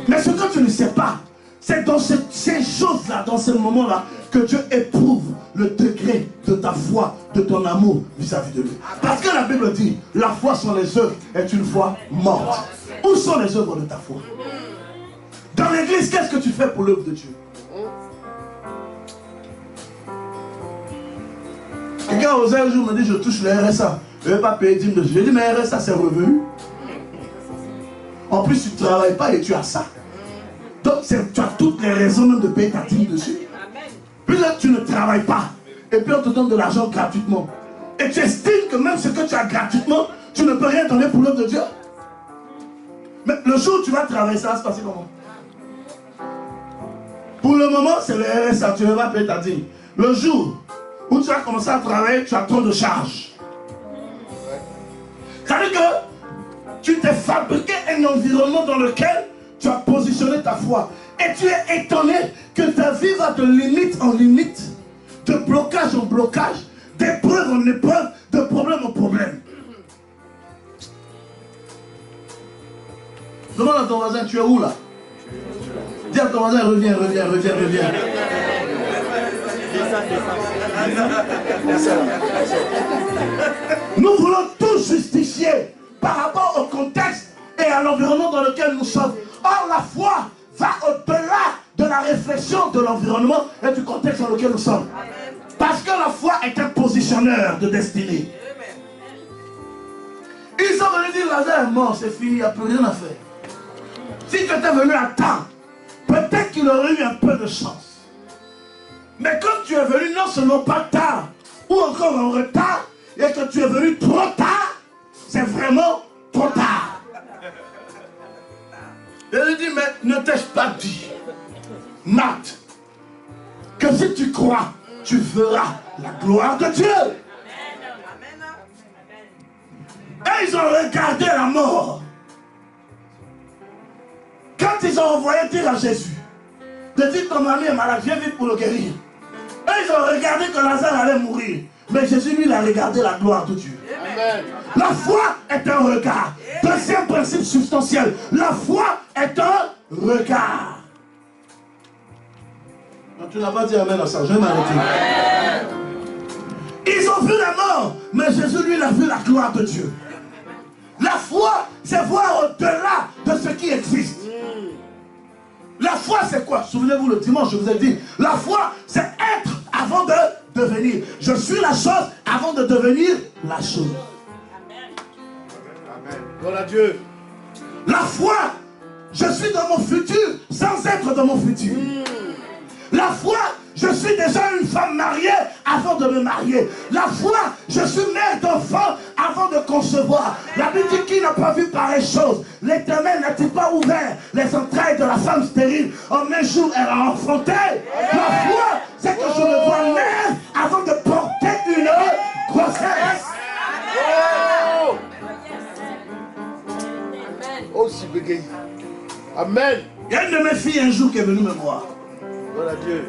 Mais ce que tu ne sais pas, C'est dans ces choses-là, dans ces moments-là, que Dieu éprouve le degré de ta foi, de ton amour vis-à-vis de lui. Parce que la Bible dit, la foi sans les œuvres est une foi morte. Où sont les œuvres de ta foi? Dans l'église, qu'est-ce que tu fais pour l'œuvre de Dieu? Quelqu'un osé un jour me dit, je touche le RSA. Je ne vais pas payer 10 000. J'ai dit, mais RSA, c'est revenu. En plus, tu ne travailles pas et tu as ça. Donc, tu as toutes les raisons même de payer ta dîme dessus. Puis là, tu ne travailles pas. Et puis, on te donne de l'argent gratuitement. Et tu estimes que même ce que tu as gratuitement, tu ne peux rien donner pour l'œuvre de Dieu. Mais le jour où tu vas travailler, ça va se passer comment? Pour le moment, c'est le RSA, tu ne vas pas payer ta dîme. Le jour où tu vas commencer à travailler, tu as trop de charges. Ça veut dire que tu t'es fabriqué un environnement dans lequel tu as positionné ta foi. Et tu es étonné que ta vie va de limite en limite, de blocage en blocage, d'épreuve en épreuve, de problème en problème. Demande à ton voisin, tu es où là? Dis à ton voisin, reviens. Nous voulons tout justifier par rapport au contexte et à l'environnement dans lequel nous sommes. Or, la foi va au-delà de la réflexion de l'environnement et du contexte dans lequel nous sommes. Parce que la foi est un positionneur de destinée. Ils sont venus dire, Lazare est mort, c'est fini, il n'y a plus rien à faire. Si tu étais venu à temps, peut-être qu'il aurait eu un peu de chance. Mais quand tu es venu non seulement pas tard, ou encore en retard, et que tu es venu trop tard, c'est vraiment trop tard. Et il dit, mais ne t'ai-je pas dit, Marthe, que si tu crois, tu verras la gloire de Dieu. Et ils ont regardé la mort. Quand ils ont envoyé dire à Jésus, de dire ton ami est malade, viens vite pour le guérir. Et ils ont regardé que Lazare allait mourir. Mais Jésus, lui, il a regardé la gloire de Dieu. Amen. La foi est un regard. Deuxième principe substantiel. La foi est un regard. Non, tu n'as pas dit amen à ça, je vais m'arrêter. Ils ont vu la mort, mais Jésus, lui, il a vu la gloire de Dieu. La foi, c'est voir au-delà de ce qui existe. La foi, c'est quoi? Souvenez-vous, le dimanche, je vous ai dit, la foi, c'est être avant de devenir. Je suis la chose avant de devenir la chose. Amen. Gloire à Dieu. La foi, je suis dans mon futur sans être dans mon futur. La foi, je suis déjà une femme mariée avant de me marier. La foi, je suis mère d'enfant avant de concevoir. La Bible dit qui n'a pas vu pareille chose. L'Éternel n'a-t-il pas ouvert les entrailles de la femme stérile? En un jour, elle a enfanté. La foi, c'est que je me vois mère avant de porter une grossesse. Oh, si bégaye. Amen. Il y a une de mes filles un jour qui est venue me voir. Voilà Dieu.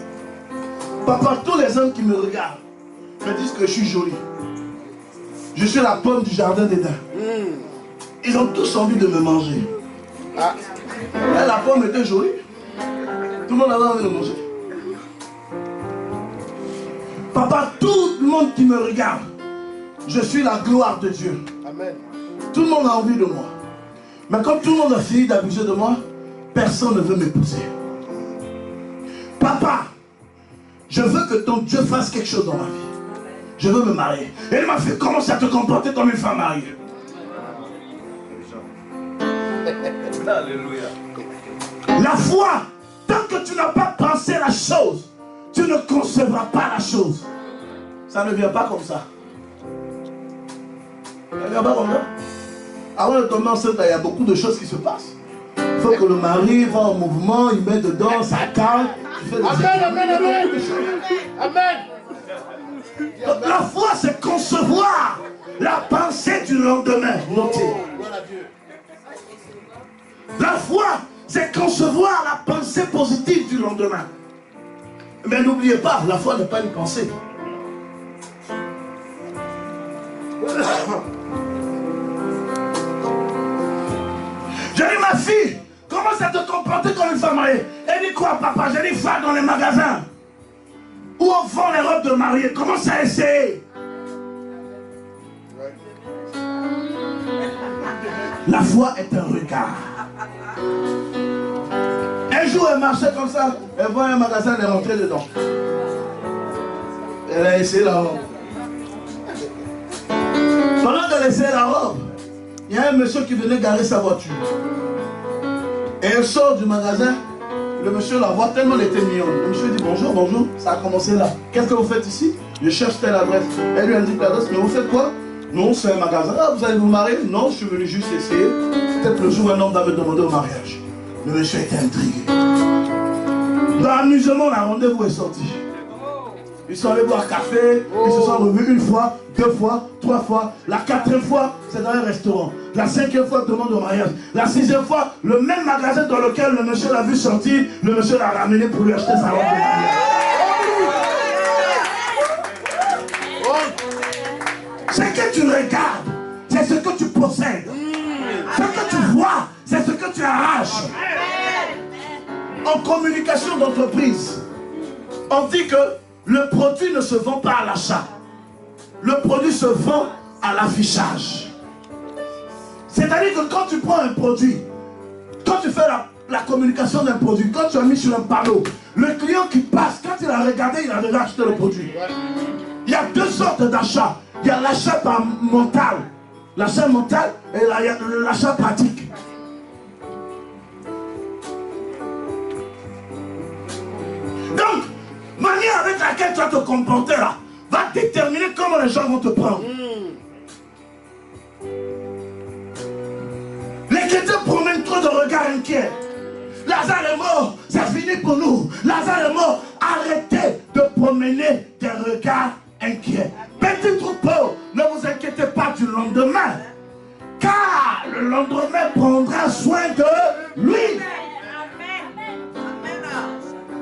Papa, tous les hommes qui me regardent me disent que je suis jolie. Je suis la pomme du jardin d'Éden. Ils ont tous envie de me manger. Ah. Et la pomme était jolie. Tout le monde avait envie de manger. Papa, tout le monde qui me regarde, je suis la gloire de Dieu. Amen. Tout le monde a envie de moi. Mais quand tout le monde a fini d'abuser de moi, personne ne veut m'épouser. Papa, je veux que ton Dieu fasse quelque chose dans ma vie. Je veux me marier. Et il m'a fait commencer à te comporter comme une femme mariée. Alléluia. La foi, tant que tu n'as pas pensé la chose, tu ne concevras pas la chose. Ça ne vient pas comme ça. Ça ne vient pas comme ça. Avant de tomber enceinte, il y a beaucoup de choses qui se passent. Il faut que le mari va en mouvement, il met dedans, ça calme. Amen. Amen. La foi, c'est concevoir la pensée du lendemain. Notez. La foi, c'est concevoir la pensée positive du lendemain. Mais n'oubliez pas, la foi n'est pas une pensée. J'ai dit, ma fille, commence à te comporter comme une femme mariée. Et J'ai dit quoi, papa? J'ai dit, va dans les magasins où on vend les robes de mariée. Commence à essayer. La foi est un regard. Un jour, elle marchait comme ça. Elle voit un magasin, elle est rentrée dedans. Elle a essayé la robe. Pendant qu'elle essayait la robe, il y a un monsieur qui venait garer sa voiture. Et elle sort du magasin. Le monsieur la voit tellement elle était mignonne. Le monsieur dit bonjour, bonjour. Ça a commencé là. Qu'est-ce que vous faites ici? Je cherche telle adresse. Elle lui indique l'adresse. Mais vous faites quoi? Non, c'est un magasin. Ah, vous allez vous marier? Non, je suis venu juste essayer. Peut-être le jour où un homme va me demander au mariage. Le monsieur était intrigué. Dans l'amusement, le rendez-vous est sorti. Ils sont allés boire café, ils se sont revus une fois, 2 fois, 3 fois. La 4e fois, c'est dans un restaurant. La 5e fois, demande au mariage. La 6e fois, le même magasin dans lequel le monsieur l'a vu sortir, le monsieur l'a ramené pour lui acheter sa robe de mariage. Ce que tu regardes, c'est ce que tu possèdes. Ce que tu vois, c'est ce que tu arraches. En communication d'entreprise, on dit que le produit ne se vend pas à l'achat. Le produit se vend à l'affichage. C'est-à-dire que quand tu prends un produit, quand tu fais la communication d'un produit, quand tu as mis sur un panneau, le client qui passe, quand il a regardé, il a déjà acheté le produit. Il y a 2 sortes d'achats. Il y a l'achat mental. L'achat mental et l'achat pratique. Donc, manière avec laquelle tu vas te comporter là, va déterminer comment les gens vont te prendre. Les chrétiens promènent trop de regards inquiets. Lazare est mort, c'est fini pour nous. Lazare est mort. Arrêtez de promener des regards inquiets. Petit troupeau, ne vous inquiétez pas du lendemain, car le lendemain prendra soin de lui.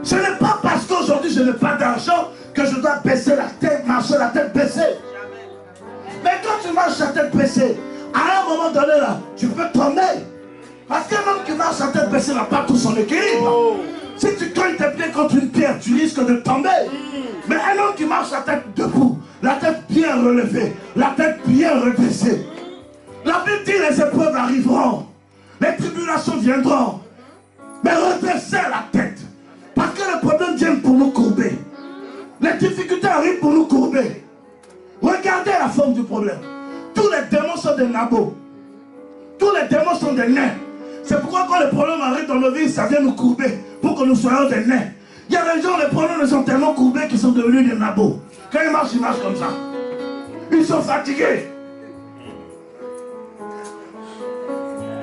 Ce n'est pas parce qu'aujourd'hui je n'ai pas d'argent que je dois baisser la tête, marcher la tête baissée. Mais quand tu marches la tête baissée, à un moment donné là, tu peux tomber. Parce qu'un homme qui marche la tête baissée n'a pas tout son équilibre. Si tu cognes tes pieds contre une pierre, tu risques de tomber. Mais un homme qui marche la tête debout, la tête bien relevée, la tête bien redressée. La Bible dit les épreuves arriveront, les tribulations viendront. Mais redressez la tête. Parce que les problèmes viennent pour nous courber. Les difficultés arrivent pour nous courber. Regardez la forme du problème. Tous les démons sont des nabots. Tous les démons sont des nains. C'est pourquoi quand les problèmes arrivent dans nos vies, ça vient nous courber pour que nous soyons des nains. Il y a des gens, les problèmes sont tellement courbés qu'ils sont devenus des nabots. Quand ils marchent comme ça. Ils sont fatigués.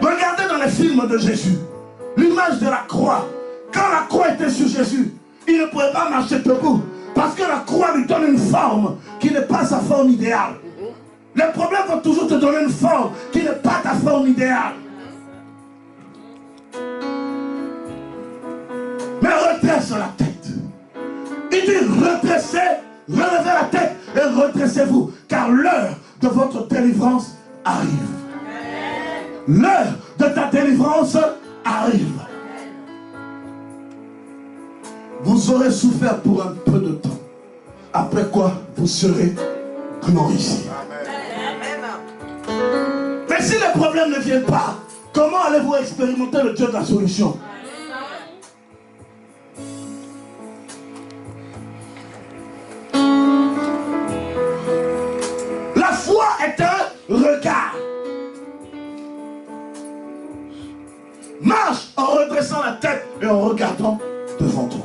Regardez dans les films de Jésus, l'image de la croix. Quand la croix était sur Jésus, il ne pouvait pas marcher debout. Parce que la croix lui donne une forme qui n'est pas sa forme idéale. Les problèmes vont toujours te donner une forme qui n'est pas ta forme idéale. Mais redresse la tête. Il dit redressez, relevez la tête et redressez-vous. Car l'heure de votre délivrance arrive. L'heure de ta délivrance arrive. Vous aurez souffert pour un peu de temps. Après quoi, vous serez glorifiés. Mais si les problèmes ne viennent pas, comment allez-vous expérimenter le Dieu de la solution? La foi est un regard. Marche en redressant la tête et en regardant devant toi.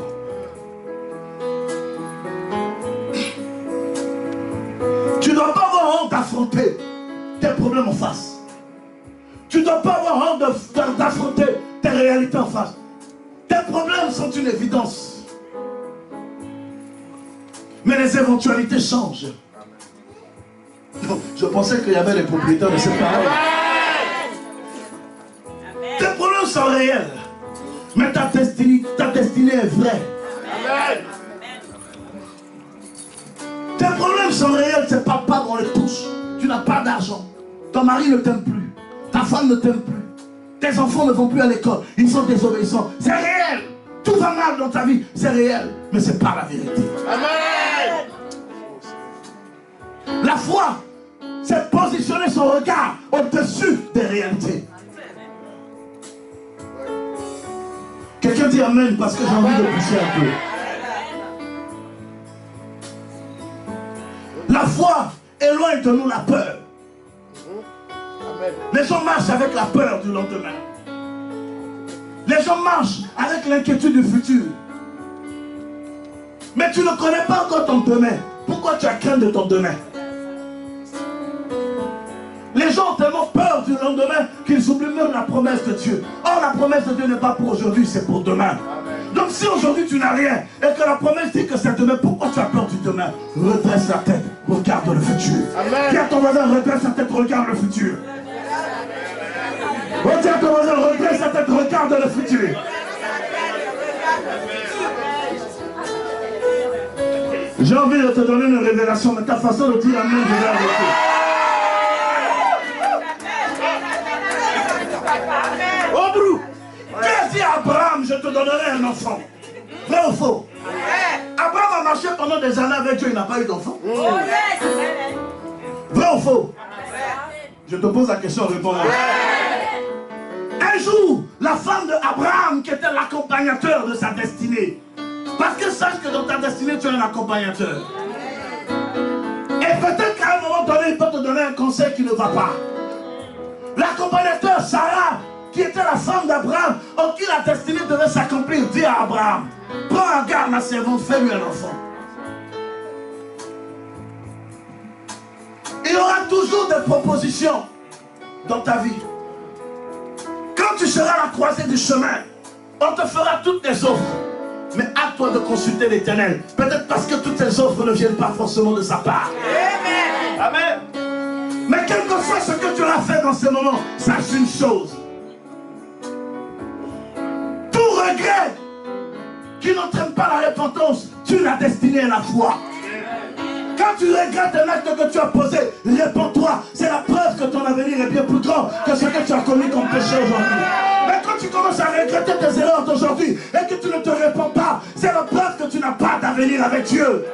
Tu ne dois pas avoir honte d'affronter tes problèmes en face. Tu ne dois pas avoir honte d'affronter tes réalités en face. Tes problèmes sont une évidence. Mais les éventualités changent. Je pensais qu'il y avait les propriétaires de cette parole. Tes problèmes sont réels. Mais ta destinée est vraie. Amen. Tes problèmes sont réels, c'est pas on les touche. Tu n'as pas d'argent. Ton mari ne t'aime plus. Ta femme ne t'aime plus. Tes enfants ne vont plus à l'école. Ils sont désobéissants. C'est réel. tout va mal dans ta vie, c'est réel, mais ce n'est pas la vérité. Amen. La foi, c'est positionner son regard au-dessus des réalités. Quelqu'un dit Amen parce que j'ai envie de pousser un peu. La foi éloigne de nous la peur. Amen. Les gens marchent avec la peur du lendemain. Les gens marchent avec l'inquiétude du futur. Mais tu ne connais pas encore ton demain. Pourquoi tu as crainte de ton demain? Les gens ont tellement peur du lendemain qu'ils oublient même la promesse de Dieu. Or, la promesse de Dieu n'est pas pour aujourd'hui, c'est pour demain. Donc si aujourd'hui tu n'as rien et que la promesse dit que c'est demain, pourquoi tu as peur du demain? Redresse la tête, regarde le futur. Dis à ton voisin, redresse la tête, regarde le futur. Dis à ton voisin, redresse la tête, regarde le futur. J'ai envie de te donner une révélation, mais ta façon de dire Amen, je vais arrêter. Oh Brou, Dieu a dit à Abraham, je te donnerai un enfant. Vrai ou faux? Abraham a marché pendant des années avec Dieu, il n'a pas eu d'enfant. Vrai ou faux? Je te pose la question, réponds-moi. Un jour, la femme d'Abraham, qui était l'accompagnateur de sa destinée, parce que sache que dans ta destinée, tu es un accompagnateur. Et peut-être qu'à un moment donné, il peut te donner un conseil qui ne va pas. L'accompagnateur, Sarah, qui était la femme d'Abraham, en qui la destinée devait s'accomplir, dit à Abraham, prends Agar, ma servante, fais-lui un enfant. Il y aura toujours des propositions dans ta vie. Quand tu seras à la croisée du chemin, on te fera toutes les offres. Mais à toi de consulter l'Éternel. Peut-être parce que toutes ces offres ne viennent pas forcément de sa part. Amen. Mais quel que soit ce que tu auras fait dans ce moment, sache une chose. Tout regret qui n'entraîne pas la repentance, tu l'as destiné à la foi. Quand tu regrettes un acte que tu as posé, réponds-toi. C'est la preuve que ton avenir est bien plus grand que ce que tu as commis comme péché aujourd'hui. Mais quand tu commences à regretter tes erreurs d'aujourd'hui et que tu ne te réponds pas, c'est la preuve que tu n'as pas d'avenir avec Dieu.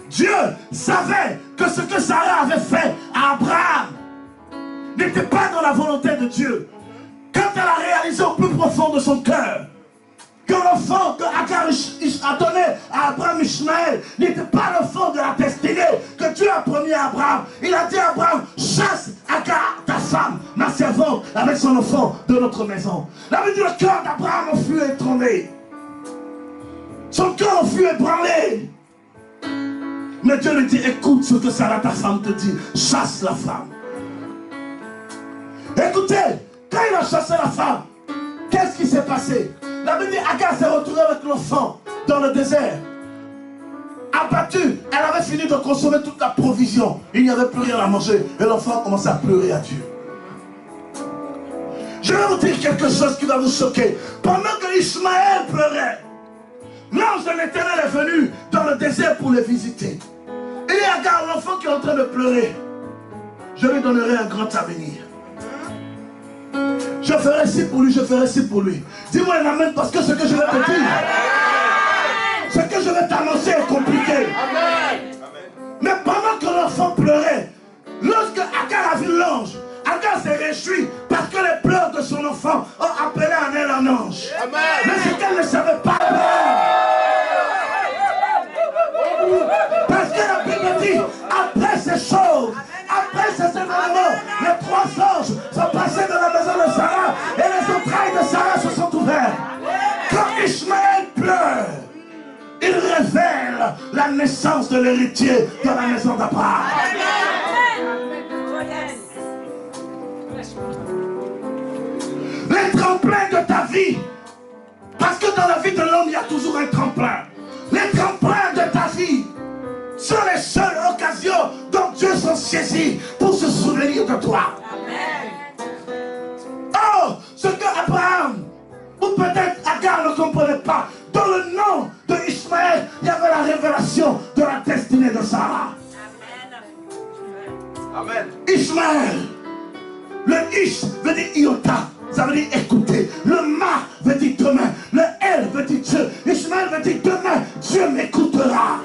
Dieu savait que ce que Sarah avait fait à Abraham n'était pas dans la volonté de Dieu. Quand elle a réalisé au plus profond de son cœur que l'enfant que Agar a donné à Abraham Ishmaël n'était pas l'enfant de la destinée que Dieu a promis à Abraham. Il a dit à Abraham, chasse Agar, ta femme, ma servante, avec son enfant de notre maison. La vie du cœur d'Abraham en fut ébranlé. Son cœur en fut ébranlé. Mais Dieu lui dit, écoute ce que Sarah, ta femme, te dit, chasse la femme. Écoutez, quand il a chassé la femme, qu'est-ce qui s'est passé? La Bible dit Agar s'est retrouvée avec l'enfant dans le désert. Abattue, elle avait fini de consommer toute la provision. Il n'y avait plus rien à manger. Et l'enfant a commencé à pleurer à Dieu. Je vais vous dire quelque chose qui va vous choquer. Pendant que Ishmaël pleurait, l'ange de l'Éternel est venu dans le désert pour les visiter. Et il y a Agar, l'enfant qui est en train de pleurer. Je lui donnerai un grand avenir. Je ferai ci pour lui, je ferai ci pour lui. Dis-moi un amen parce que ce que je vais te dire, ce que je vais t'annoncer est compliqué. Amen. Mais pendant que l'enfant pleurait, lorsque Agar a vu l'ange, Agar s'est réjouie parce que les pleurs de son enfant ont appelé en elle un ange. Amen. Mais ce qu'elle ne savait pas, parce que la Bible dit, après ces choses, après ces événements, les trois anges sont passés dans la maison de Sarah et les entrailles de Sarah se sont ouvertes. Quand Ishmaël pleure, il révèle la naissance de l'héritier dans la maison d'Abraham. Les tremplins de ta vie, parce que dans la vie de l'homme, il y a toujours un tremplin. Les tremplins de ta vie sont les seules occasions dont Dieu s'en saisit pour se souvenir de toi. Oh, ce que Abraham, ou peut-être Agar ne comprenait pas, dans le nom de Ishmaël, il y avait la révélation de la destinée de Sarah. Amen. Ishmaël, le Ish veut dire Iota, ça veut dire écouter. Le Ma veut veut dire demain. Le El veut dire Dieu. Ishmael veut dire demain, Dieu m'écoutera.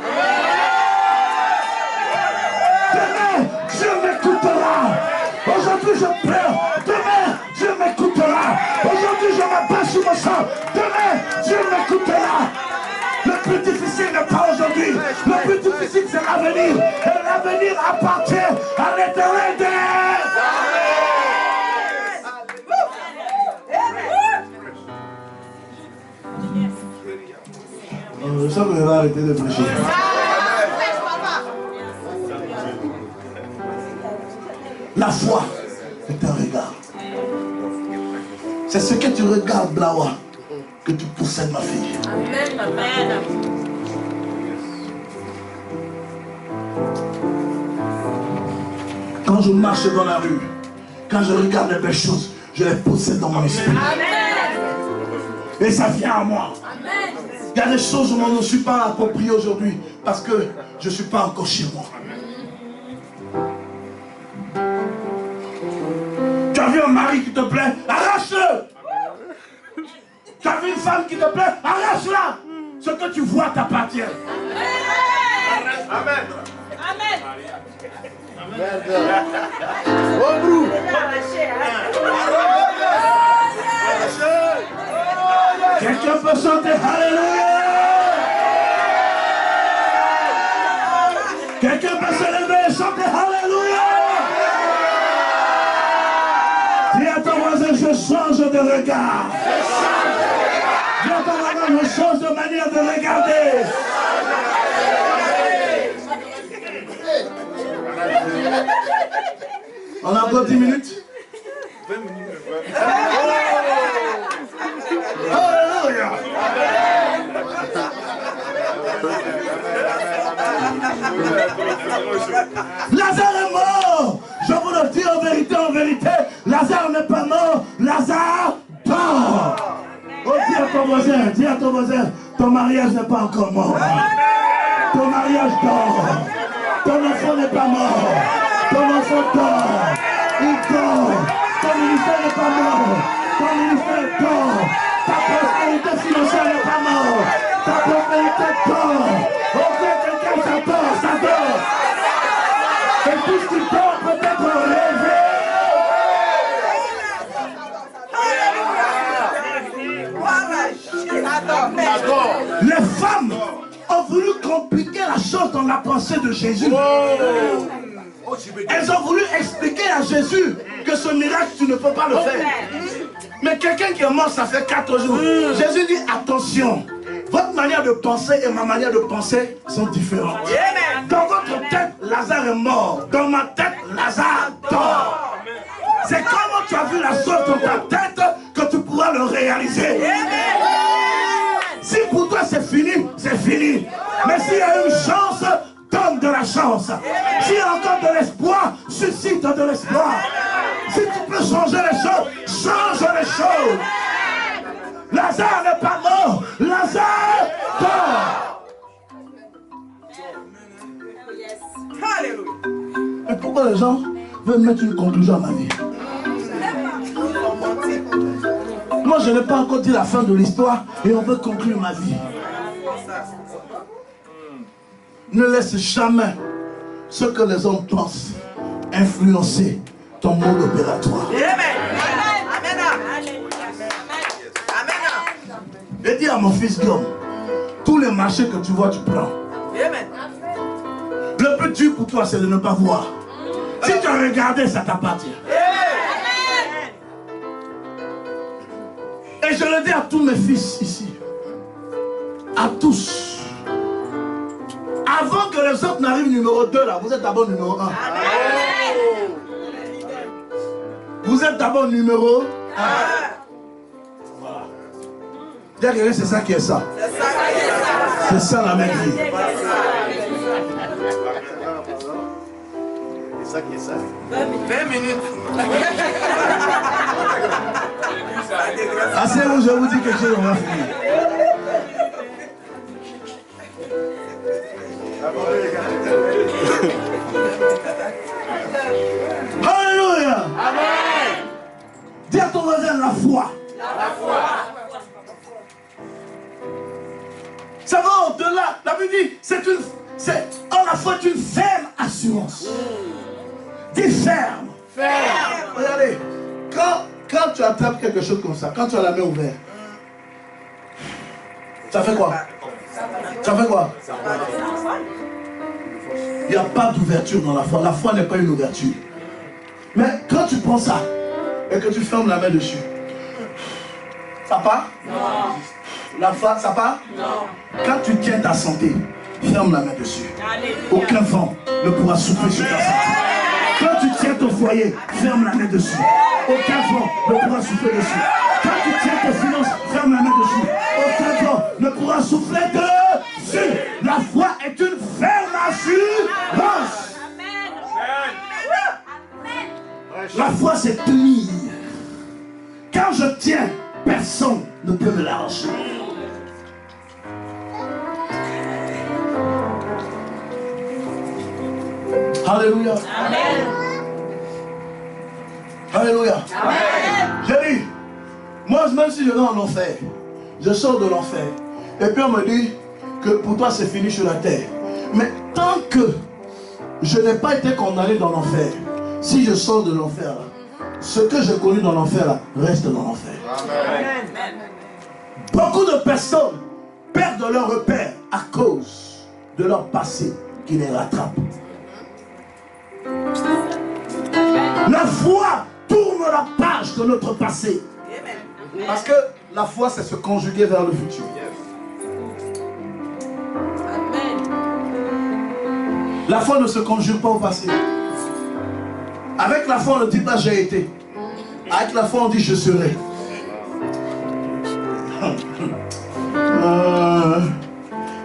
Demain, Dieu m'écoutera. Aujourd'hui, je pleure. Demain, Dieu m'écoutera. Aujourd'hui, je me bats sur mon sang. Demain, Dieu m'écoutera. Le plus difficile n'est pas aujourd'hui. Le plus difficile, c'est l'avenir. Et l'avenir appartient à l'Éternel des... Je sens que je vais arrêter de prêcher. La foi est un regard. C'est ce que tu regardes, Blawa, que tu possèdes, ma fille. Amen. Amen. Quand je marche dans la rue, quand je regarde les belles choses, je les possède dans mon esprit. Amen. Et ça vient à moi. Amen. Il y a des choses où je ne suis pas approprié aujourd'hui parce que je ne suis pas encore chez moi. Tu as vu un mari qui te plaît, arrache-le. Tu as vu une femme qui te plaît, arrache-la. Ce que tu vois t'appartient. Amen. Amen. Oh, brou. Quelqu'un peut chanter Alléluia. Quelqu'un peut se lever et chanter Alléluia. Dis à ton voisin, je change de regard. Dis à ton voisin, je change de manière de regarder. On a encore 10 minutes. 20 minutes. Alléluia. Lazare est mort. Je vous le dis en vérité, Lazare n'est pas mort, Lazare dort. Oh, dis à ton voisin, ton mariage n'est pas encore mort. Ton mariage dort. Ton enfant n'est pas mort. Ton enfant dort. Il dort. Ton ministère n'est pas mort. Ton ministère dort. Ta prospérité financière n'est pas morte. Ta prospérité dort. Oh Dieu, quelqu'un, ça dort. Et tout ce qui dort peut être rêvé. Les femmes ont voulu compliquer la chose dans la pensée de Jésus. Elles ont voulu expliquer à Jésus que ce miracle, tu ne peux pas le faire. Mais quelqu'un qui est mort, ça fait 4 jours. Jésus dit, attention, votre manière de penser et ma manière de penser sont différentes. Dans votre tête, Lazare est mort. Dans ma tête, Lazare dort. C'est comment tu as vu la chose dans ta tête que tu pourras le réaliser. Si pour toi c'est fini, c'est fini. Mais s'il y a une chance, donne de la chance. S'il y a encore de l'espoir, suscite de l'espoir. Si tu peux changer les choses, change les choses. Lazare n'est pas mort, Lazare dort. Mais pourquoi les gens veulent mettre une conclusion à ma vie? Moi, je n'ai pas encore dit la fin de l'histoire et on veut conclure ma vie. Ne laisse jamais ce que les hommes pensent influencer ton mode opératoire. Et dis à mon fils Guillaume, tous les marchés que tu vois, tu prends. Le plus dur pour toi, c'est de ne pas voir. Si tu as regardé, ça t'appartient. Et je le dis à tous mes fils ici, à tous. Avant que les autres n'arrivent numéro 2, là, vous êtes d'abord numéro 1. Vous êtes d'abord numéro 1. Voilà. C'est ça qui est ça. C'est ça la même vie. C'est ça qui est ça. 20 minutes. Assez où je vous dis quelque chose, on va finir. Alléluia. Amen. Dis à ton voisin la foi. au-delà. La Bible dit, la foi est une ferme assurance. Dis ferme. Regardez, quand tu attrapes quelque chose comme ça, quand tu as la main ouverte, ça fait quoi? Ça fait quoi? Il n'y a pas d'ouverture dans la foi. La foi n'est pas une ouverture. Mais quand tu prends ça et que tu fermes la main dessus, ça part? Non. La foi, ça part? Non. Quand tu tiens ta santé, ferme la main dessus. Alléluia. Aucun vent ne pourra souffler sur ta santé. Quand tu tiens ton foyer, ferme la main dessus. Aucun vent ne pourra souffler dessus. Quand tu tiens tes finances, ferme la main dessus. Aucun vent ne pourra souffler dessus. La foi est une ferme assurance. La foi, c'est tenir. Quand je tiens, personne ne peut me l'arracher. Alléluia. Amen. Alléluia. Amen. J'ai dit, moi même si je vais en enfer, je sors de l'enfer. Et puis on me dit que pour toi c'est fini sur la terre. Mais tant que je n'ai pas été condamné dans l'enfer, si je sors de l'enfer, ce que j'ai connu dans l'enfer reste dans l'enfer. Beaucoup de personnes perdent leur repère à cause de leur passé qui les rattrape. La foi tourne la page de notre passé. Parce que la foi, c'est se conjuguer vers le futur. La foi ne se conjugue pas au passé. Avec la foi, on ne dit pas j'ai été. Avec la foi, on dit je serai.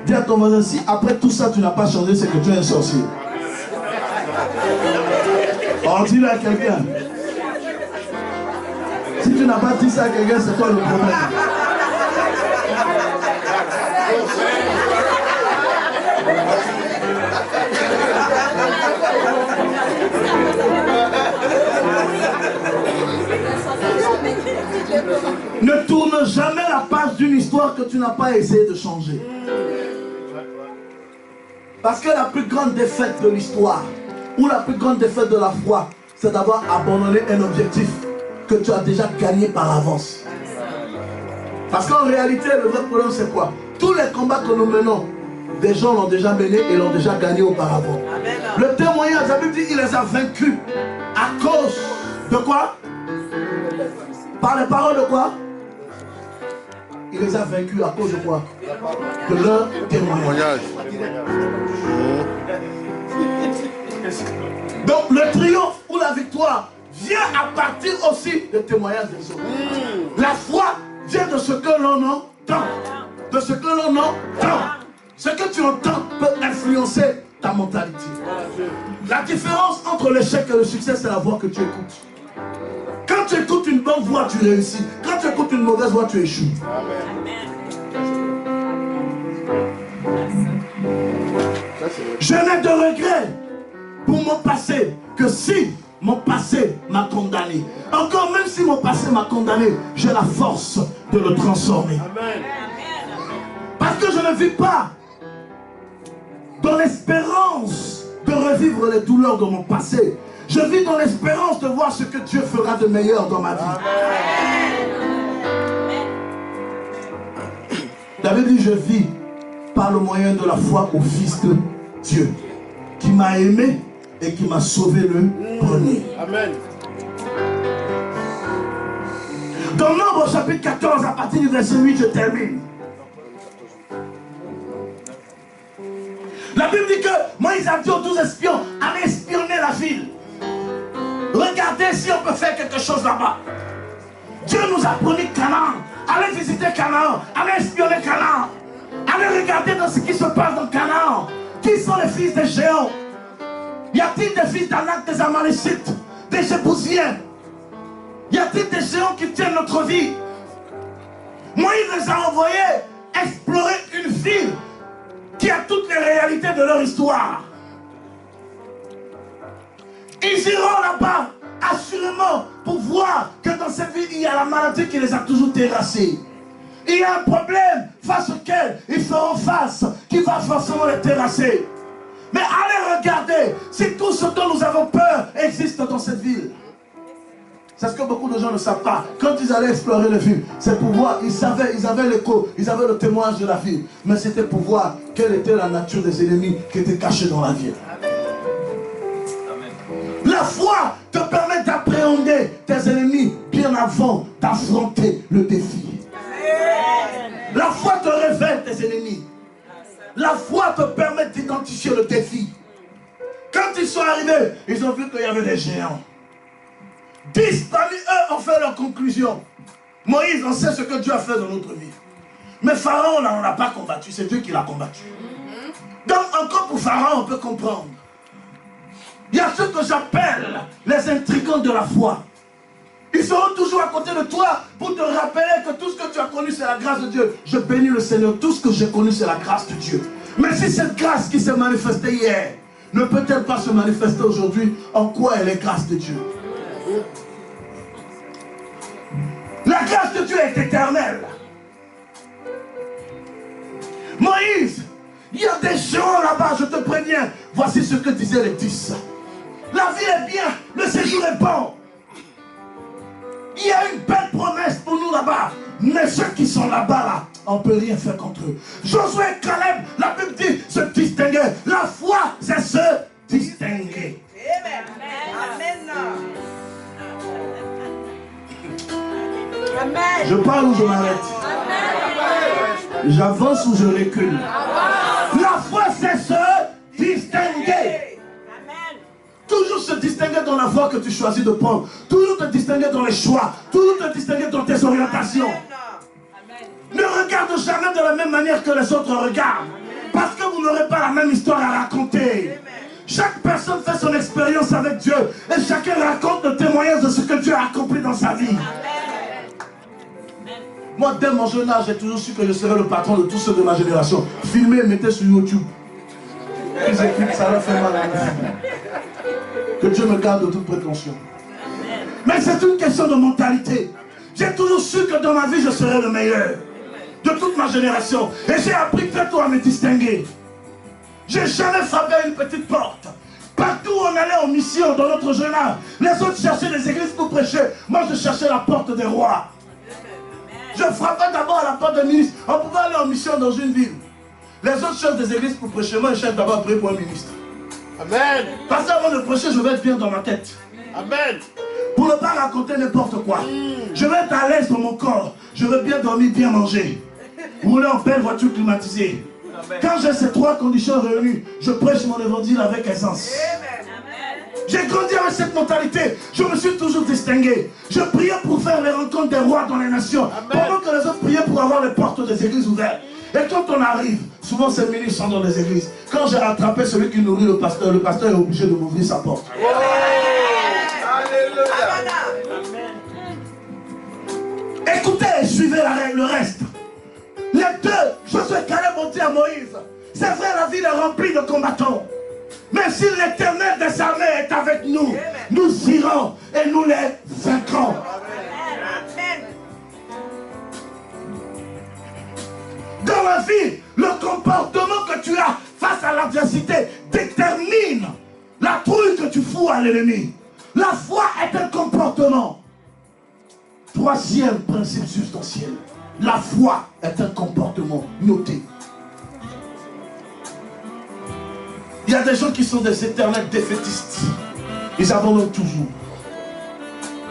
Dis à ton voisin, si après tout ça, tu n'as pas changé, c'est que tu es un sorcier. On dit à quelqu'un. Si tu n'as pas dit ça à quelqu'un, c'est toi le problème. Ne tourne jamais la page d'une histoire que tu n'as pas essayé de changer. Parce que la plus grande défaite de l'histoire, ou la plus grande défaite de la foi, c'est d'avoir abandonné un objectif que tu as déjà gagné par avance. Parce qu'en réalité, le vrai problème c'est quoi? Tous les combats que nous menons, des gens l'ont déjà mené et l'ont déjà gagné auparavant. Le témoignage, la Bible dit qu'il les a vaincus à cause de quoi? Par les paroles de quoi? Il les a vaincus à cause de quoi? De leur témoignage. Donc le triomphe ou la victoire vient à partir aussi des témoignages des autres. La foi vient de ce que l'on entend. De ce que l'on entend. Ce que tu entends peut influencer ta mentalité. La différence entre l'échec et le succès, c'est la voix que tu écoutes. Quand tu écoutes une bonne voix, tu réussis. Quand tu écoutes une mauvaise voix, tu échoues. Je n'ai de regret pour mon passé que si mon passé m'a condamné. Encore même si mon passé m'a condamné, j'ai la force de le transformer. Amen. Parce que je ne vis pas dans l'espérance de revivre les douleurs de mon passé. Je vis dans l'espérance de voir ce que Dieu fera de meilleur dans ma vie. Amen. La Bible dit, je vis par le moyen de la foi au Fils de Dieu, qui m'a aimé et qui m'a sauvé le premier. Amen. Dans Nombre chapitre 14, à partir du verset 8, je termine. La Bible dit que Moïse a dit aux 12 espions, allez espionner la ville. Regardez si on peut faire quelque chose là-bas. Dieu nous a promis Canaan. Allez visiter Canaan. Allez espionner Canaan. Allez regarder dans ce qui se passe dans Canaan. Qui sont les fils des géants? Y a-t-il des fils d'Anak, des Amalécites, des Jébusiens? Y a-t-il des géants qui tiennent notre vie? Moïse les a envoyés explorer une ville qui a toutes les réalités de leur histoire. Ils iront là-bas, assurément, pour voir que dans cette ville, il y a la maladie qui les a toujours terrassés. Il y a un problème face auquel ils feront face, qui va forcément les terrasser. Mais allez regarder si tout ce dont nous avons peur existe dans cette ville. C'est ce que beaucoup de gens ne savent pas. Quand ils allaient explorer la ville, c'est pour voir, ils avaient l'écho, ils avaient le témoignage de la ville. Mais c'était pour voir quelle était la nature des ennemis qui étaient cachés dans la ville. La foi te permet d'appréhender tes ennemis bien avant d'affronter le défi. La foi te révèle tes ennemis. La foi te permet d'identifier le défi. Quand ils sont arrivés, ils ont vu qu'il y avait des géants. 10 parmi eux ont fait leur conclusion. Moïse, on sait ce que Dieu a fait dans notre vie. Mais Pharaon, on n'en a pas combattu. C'est Dieu qui l'a combattu. Donc encore pour Pharaon, on peut comprendre. Il y a ceux que j'appelle les intrigants de la foi. Ils seront toujours à côté de toi pour te rappeler que tout ce que tu as connu, c'est la grâce de Dieu. Je bénis le Seigneur. Tout ce que j'ai connu, c'est la grâce de Dieu. Mais si cette grâce qui s'est manifestée hier ne peut-elle pas se manifester aujourd'hui, en quoi elle est grâce de Dieu? La grâce de Dieu est éternelle. Moïse, il y a des gens là-bas, je te préviens. Voici ce que disaient les 10. La vie est bien, le séjour est bon. Il y a une belle promesse pour nous là-bas. Mais ceux qui sont là-bas, là, on ne peut rien faire contre eux. Josué et Caleb, la Bible dit, se distinguer. La foi, c'est se distinguer. Amen. Je parle ou je m'arrête? J'avance ou je recule? La foi, c'est se distinguer. Toujours se distinguer dans la voie que tu choisis de prendre. Toujours te distinguer dans les choix. Toujours te distinguer dans tes orientations. Ne regarde jamais de la même manière que les autres regardent. Parce que vous n'aurez pas la même histoire à raconter. Chaque personne fait son expérience avec Dieu. Et chacun raconte le témoignage de ce que Dieu a accompli dans sa vie. Moi, dès mon jeune âge, j'ai toujours su que je serais le patron de tous ceux de ma génération. Filmez et mettez sur YouTube. Ils écoutent, ça leur fait mal à la vie. Que Dieu me garde de toute prétention. Mais c'est une question de mentalité. J'ai toujours su que dans ma vie, je serais le meilleur de toute ma génération. Et j'ai appris très tôt à me distinguer. J'ai jamais frappé à une petite porte. Partout où on allait en mission dans notre jeune âge, les autres cherchaient des églises pour prêcher. Moi, je cherchais la porte des rois. Je frappais d'abord à la porte des ministres. On pouvait aller en mission dans une ville. Les autres cherchent des églises pour prêcher. Moi, je cherche d'abord à prier pour un ministre. Amen. Parce qu'avant de prêcher, je vais être bien dans ma tête. Amen. Pour ne pas raconter n'importe quoi. Je vais être à l'aise dans mon corps. Je veux bien dormir, bien manger. Rouler en belle voiture climatisée. Quand j'ai ces 3 conditions réunies, je prêche mon évangile avec aisance. J'ai grandi avec cette mentalité. Je me suis toujours distingué. Je priais pour faire les rencontres des rois dans les nations. Pendant que les autres priaient pour avoir les portes des églises ouvertes. Et quand on arrive, souvent ces ministres sont dans les églises. Quand j'ai rattrapé celui qui nourrit le pasteur est obligé de m'ouvrir sa porte. Écoutez et suivez le reste. Les deux, Josué et Caleb ont dit à Moïse, c'est vrai, la ville est remplie de combattants. Mais si l'Éternel des armées est avec nous, nous irons et nous les vaincrons. Dans la vie, le comportement que tu as face à l'adversité détermine la trouille que tu fous à l'ennemi. La foi est un comportement. 3e principe substantiel. La foi est un comportement noté. Il y a des gens qui sont des éternels défaitistes. Ils abandonnent toujours.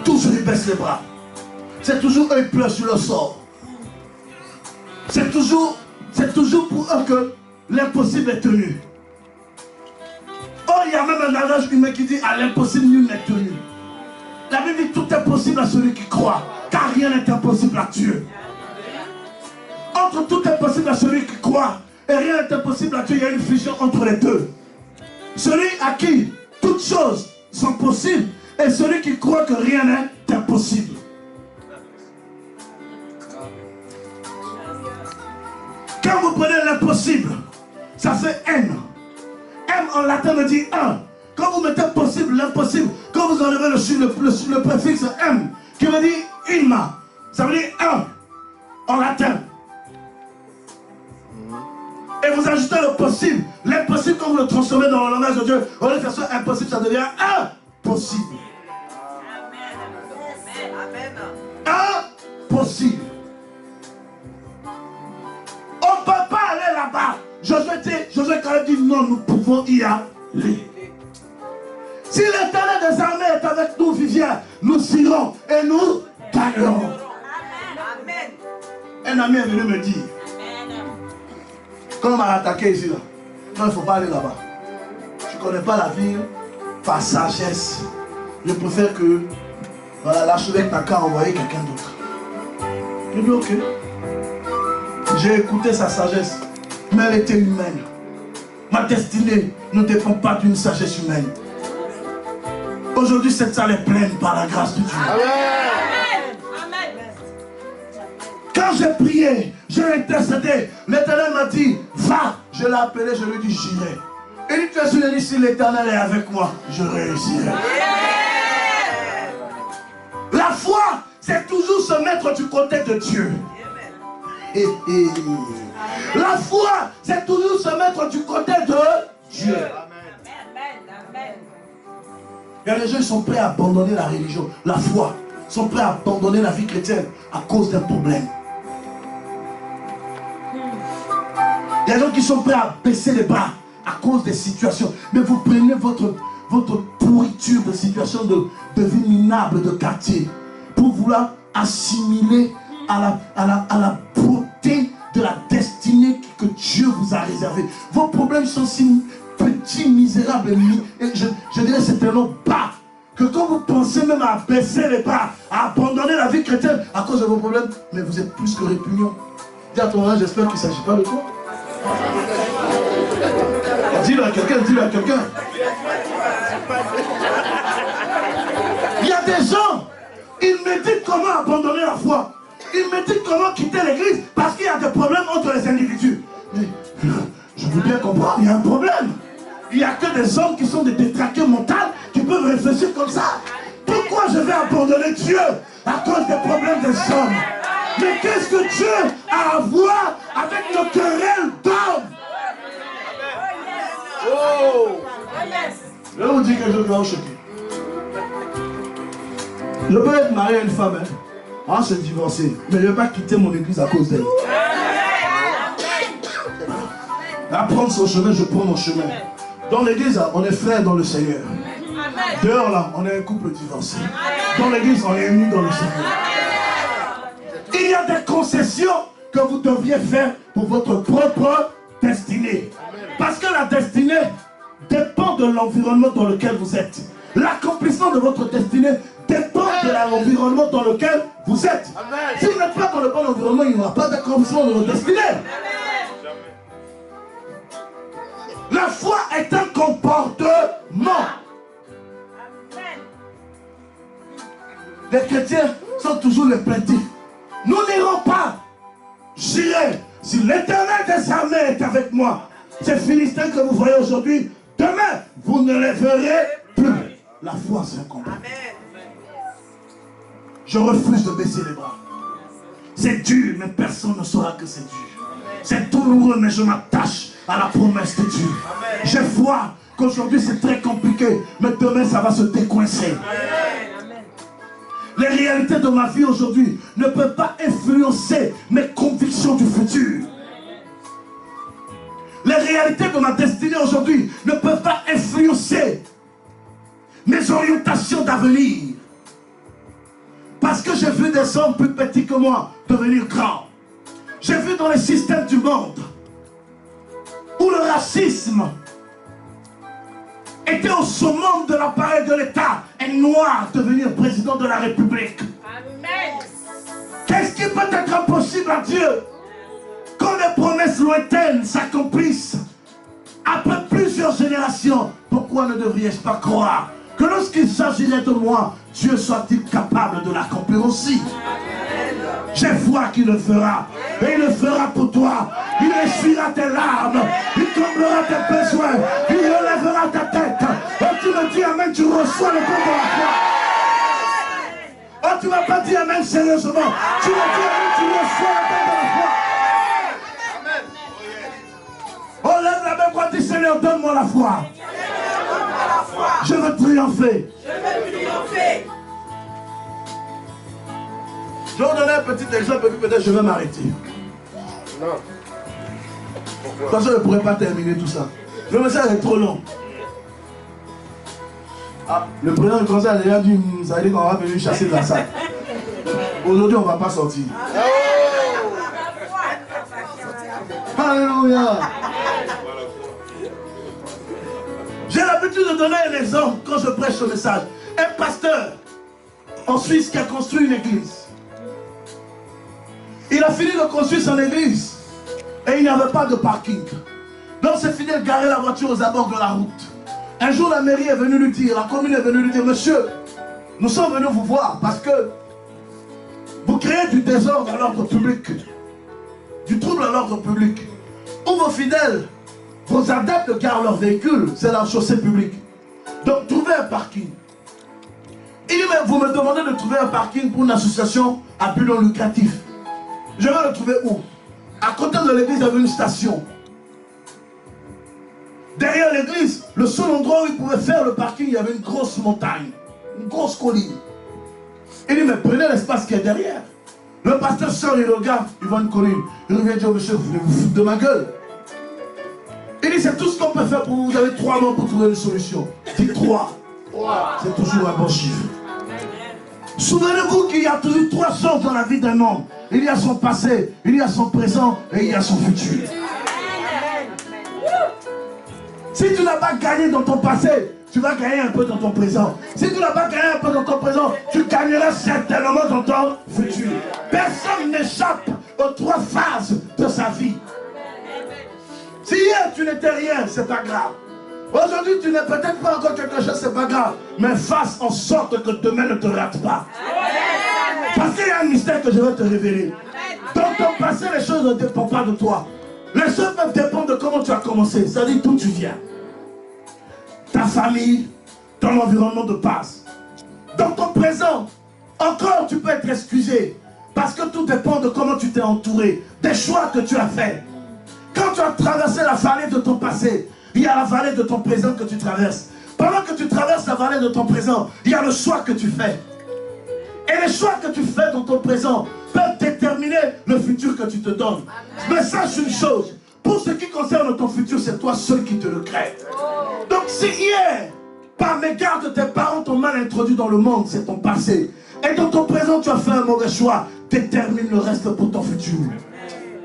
Toujours ils baissent les bras. C'est toujours eux qui pleurent sur leur sort. C'est toujours pour eux que l'impossible est tenu. Or, il y a même un adage humain qui dit à l'impossible, nul n'est tenu. La Bible dit tout est possible à celui qui croit, car rien n'est impossible à Dieu. Entre tout est possible à celui qui croit et rien n'est impossible à Dieu, il y a une fusion entre les deux. Celui à qui toutes choses sont possibles et celui qui croit que rien n'est impossible. Quand vous prenez l'impossible, ça fait N. M en latin me dit 1. Quand vous mettez possible, l'impossible, quand vous enlevez le préfixe M, qui veut dire ilma, ça veut dire 1 en latin. vous ajoutez le possible. L'impossible, quand vous le transformez dans le langage de Dieu, au lieu de faire ça impossible, ça devient impossible. Impossible. On ne peut pas aller là-bas. Josué Caleb dit non, nous pouvons y aller. Si l'Éternel des armées est avec nous, Viviane, nous irons et nous gagnerons. Amen. Un ami est venu me dire, quand on m'a attaqué ici, là, non, il ne faut pas aller là-bas. Je ne connais pas la ville par sagesse. Je préfère que voilà, l'archevêque n'a qu'à envoyer quelqu'un d'autre. J'ai dit ok. J'ai écouté sa sagesse, mais elle était humaine. Ma destinée ne dépend pas d'une sagesse humaine. Aujourd'hui, cette salle est pleine par la grâce de Dieu. Amen. Quand j'ai prié, j'ai intercédé, l'Éternel m'a dit, va. Je l'ai appelé, je lui ai dit, j'irai. Il dit, tu es sûr, si l'Éternel est avec moi, je réussirai. La foi, c'est toujours se mettre du côté de Dieu. La foi, c'est toujours se mettre du côté de Dieu. Il y a des gens qui sont prêts à abandonner la religion, la foi, sont prêts à abandonner la vie chrétienne à cause d'un problème. Il y a des gens qui sont prêts à baisser les bras à cause des situations. Mais vous prenez votre pourriture de situation de vie minable de quartier pour vouloir assimiler à la beauté de la destinée que Dieu vous a réservée. Vos problèmes sont si petits, misérables, et je dirais c'est tellement bas que quand vous pensez même à baisser les bras, à abandonner la vie chrétienne à cause de vos problèmes, mais vous êtes plus que répugnant. Dis à ton frère, j'espère qu'il ne s'agit pas de toi. Dis-le à quelqu'un, dis-le à quelqu'un. Il y a des gens, ils méditent comment abandonner la foi. Ils méditent comment quitter l'église parce qu'il y a des problèmes entre les individus. Mais je veux bien comprendre, il y a un problème. Il n'y a que des hommes qui sont des détraqués mentaux qui peuvent réfléchir comme ça. Pourquoi je vais abandonner Dieu à cause des problèmes des hommes? Mais qu'est-ce que Dieu a à voir avec nos querelles d'hommes? Oh! Je vais vous dire quelque chose qui va vous choquer. Je peux être marié à une femme, hein, se divorcer, mais je ne vais pas quitter mon église à cause d'elle. À prendre son chemin, je prends mon chemin. Dans l'église, on est frères dans le Seigneur. Dehors, là, on est un couple divorcé. Dans l'église, on est unis dans le Seigneur. Il y a des concessions que vous devriez faire pour votre propre destinée. Parce que la destinée dépend de l'environnement dans lequel vous êtes. L'accomplissement de votre destinée dépend de l'environnement dans lequel vous êtes. Si vous n'êtes pas dans le bon environnement, il n'y aura pas d'accomplissement de votre destinée. La foi est un comportement. Les chrétiens sont toujours les plaintifs. Nous n'irons pas. J'irai. Si l'Éternel des armées est avec moi, ces Philistins que vous voyez aujourd'hui, demain, vous ne les verrez plus. La foi, c'est un combat. Je refuse de baisser les bras. C'est dur, mais personne ne saura que c'est dur. C'est douloureux, mais je m'attache à la promesse de Dieu. J'ai foi qu'aujourd'hui c'est très compliqué, mais demain ça va se décoincer. Les réalités de ma vie aujourd'hui ne peuvent pas influencer mes convictions du futur. Les réalités de ma destinée aujourd'hui ne peuvent pas influencer mes orientations d'avenir. Parce que j'ai vu des hommes plus petits que moi devenir grands. J'ai vu dans les systèmes du monde où le racisme était au summum de l'appareil de l'État, un noir devenir président de la République. Amen. Qu'est-ce qui peut être impossible à Dieu? Quand les promesses lointaines s'accomplissent après plusieurs générations, pourquoi ne devriez-je pas croire que lorsqu'il s'agirait de moi, Dieu soit-il capable de l'accomplir aussi? J'ai foi qu'il le fera. Et il le fera pour toi. Il essuiera tes larmes. Il comblera tes besoins. Il relèvera ta tête. Oh, tu me dis amen, tu reçois le don de la foi. Oh, tu ne vas pas dire amen sérieusement. Tu me dis amen, tu reçois le don de la foi. Seigneur, donne-moi la foi. Je veux triompher. Je vais vous donner un petit exemple et puis peut-être je vais m'arrêter. Non. De toute façon, je ne pourrais pas terminer tout ça. Le message est trop long. Ah, le président du conseil a déjà dit, ça veut dire qu'on va venir chasser de la salle. Aujourd'hui, on ne va pas sortir. Alléluia. J'ai l'habitude de donner un exemple quand je prêche ce message. Un pasteur en Suisse qui a construit une église. Il a fini de construire son église et il n'y avait pas de parking. Donc c'est fini de garer la voiture aux abords de la route. Un jour la mairie est venue lui dire, la commune est venue lui dire, monsieur, nous sommes venus vous voir parce que vous créez du désordre à l'ordre public, du trouble à l'ordre public. Où vos fidèles, vos adeptes garent leurs véhicules, c'est la chaussée publique. Donc trouvez un parking. Il dit, mais vous me demandez de trouver un parking pour une association à but non lucratif. Je vais le trouver où? À côté de l'église, il y avait une station. Derrière l'église, le seul endroit où il pouvait faire le parking, il y avait une grosse montagne, une grosse colline. Il dit, mais prenez l'espace qui est derrière. Le pasteur sort, il regarde, il voit une colline. Il revient dire, monsieur, vous voulez vous foutre de ma gueule? Il dit, c'est tout ce qu'on peut faire pour vous. Vous avez 3 mois pour trouver une solution. Dites 3. C'est toujours un bon chiffre. Souvenez-vous qu'il y a toujours 3 choses dans la vie d'un homme. Il y a son passé, il y a son présent et il y a son futur. Si tu n'as pas gagné dans ton passé, tu vas gagner un peu dans ton présent. Si tu n'as pas gagné un peu dans ton présent, tu gagneras certainement dans ton futur. Personne n'échappe aux 3 phases de sa vie. Si hier tu n'étais rien, c'est pas grave. Aujourd'hui tu n'es peut-être pas encore quelque chose, c'est pas grave. Mais fasse en sorte que demain ne te rate pas. Parce qu'il y a un mystère que je vais te révéler. Dans ton passé, les choses ne dépendent pas de toi. Les choses peuvent dépendre de comment tu as commencé. C'est-à-dire d'où tu viens. Ta famille, ton environnement de base. Dans ton présent, encore tu peux être excusé. Parce que tout dépend de comment tu t'es entouré. Des choix que tu as faits. Quand tu as traversé la vallée de ton passé, il y a la vallée de ton présent que tu traverses. Pendant que tu traverses la vallée de ton présent, il y a le choix que tu fais. Et les choix que tu fais dans ton présent peuvent déterminer le futur que tu te donnes. Mais sache une chose, pour ce qui concerne ton futur, c'est toi seul qui te le crée. Donc si hier, par mégarde, tes parents t'ont mal introduit dans le monde, c'est ton passé. Et dans ton présent, tu as fait un mauvais choix, détermine le reste pour ton futur.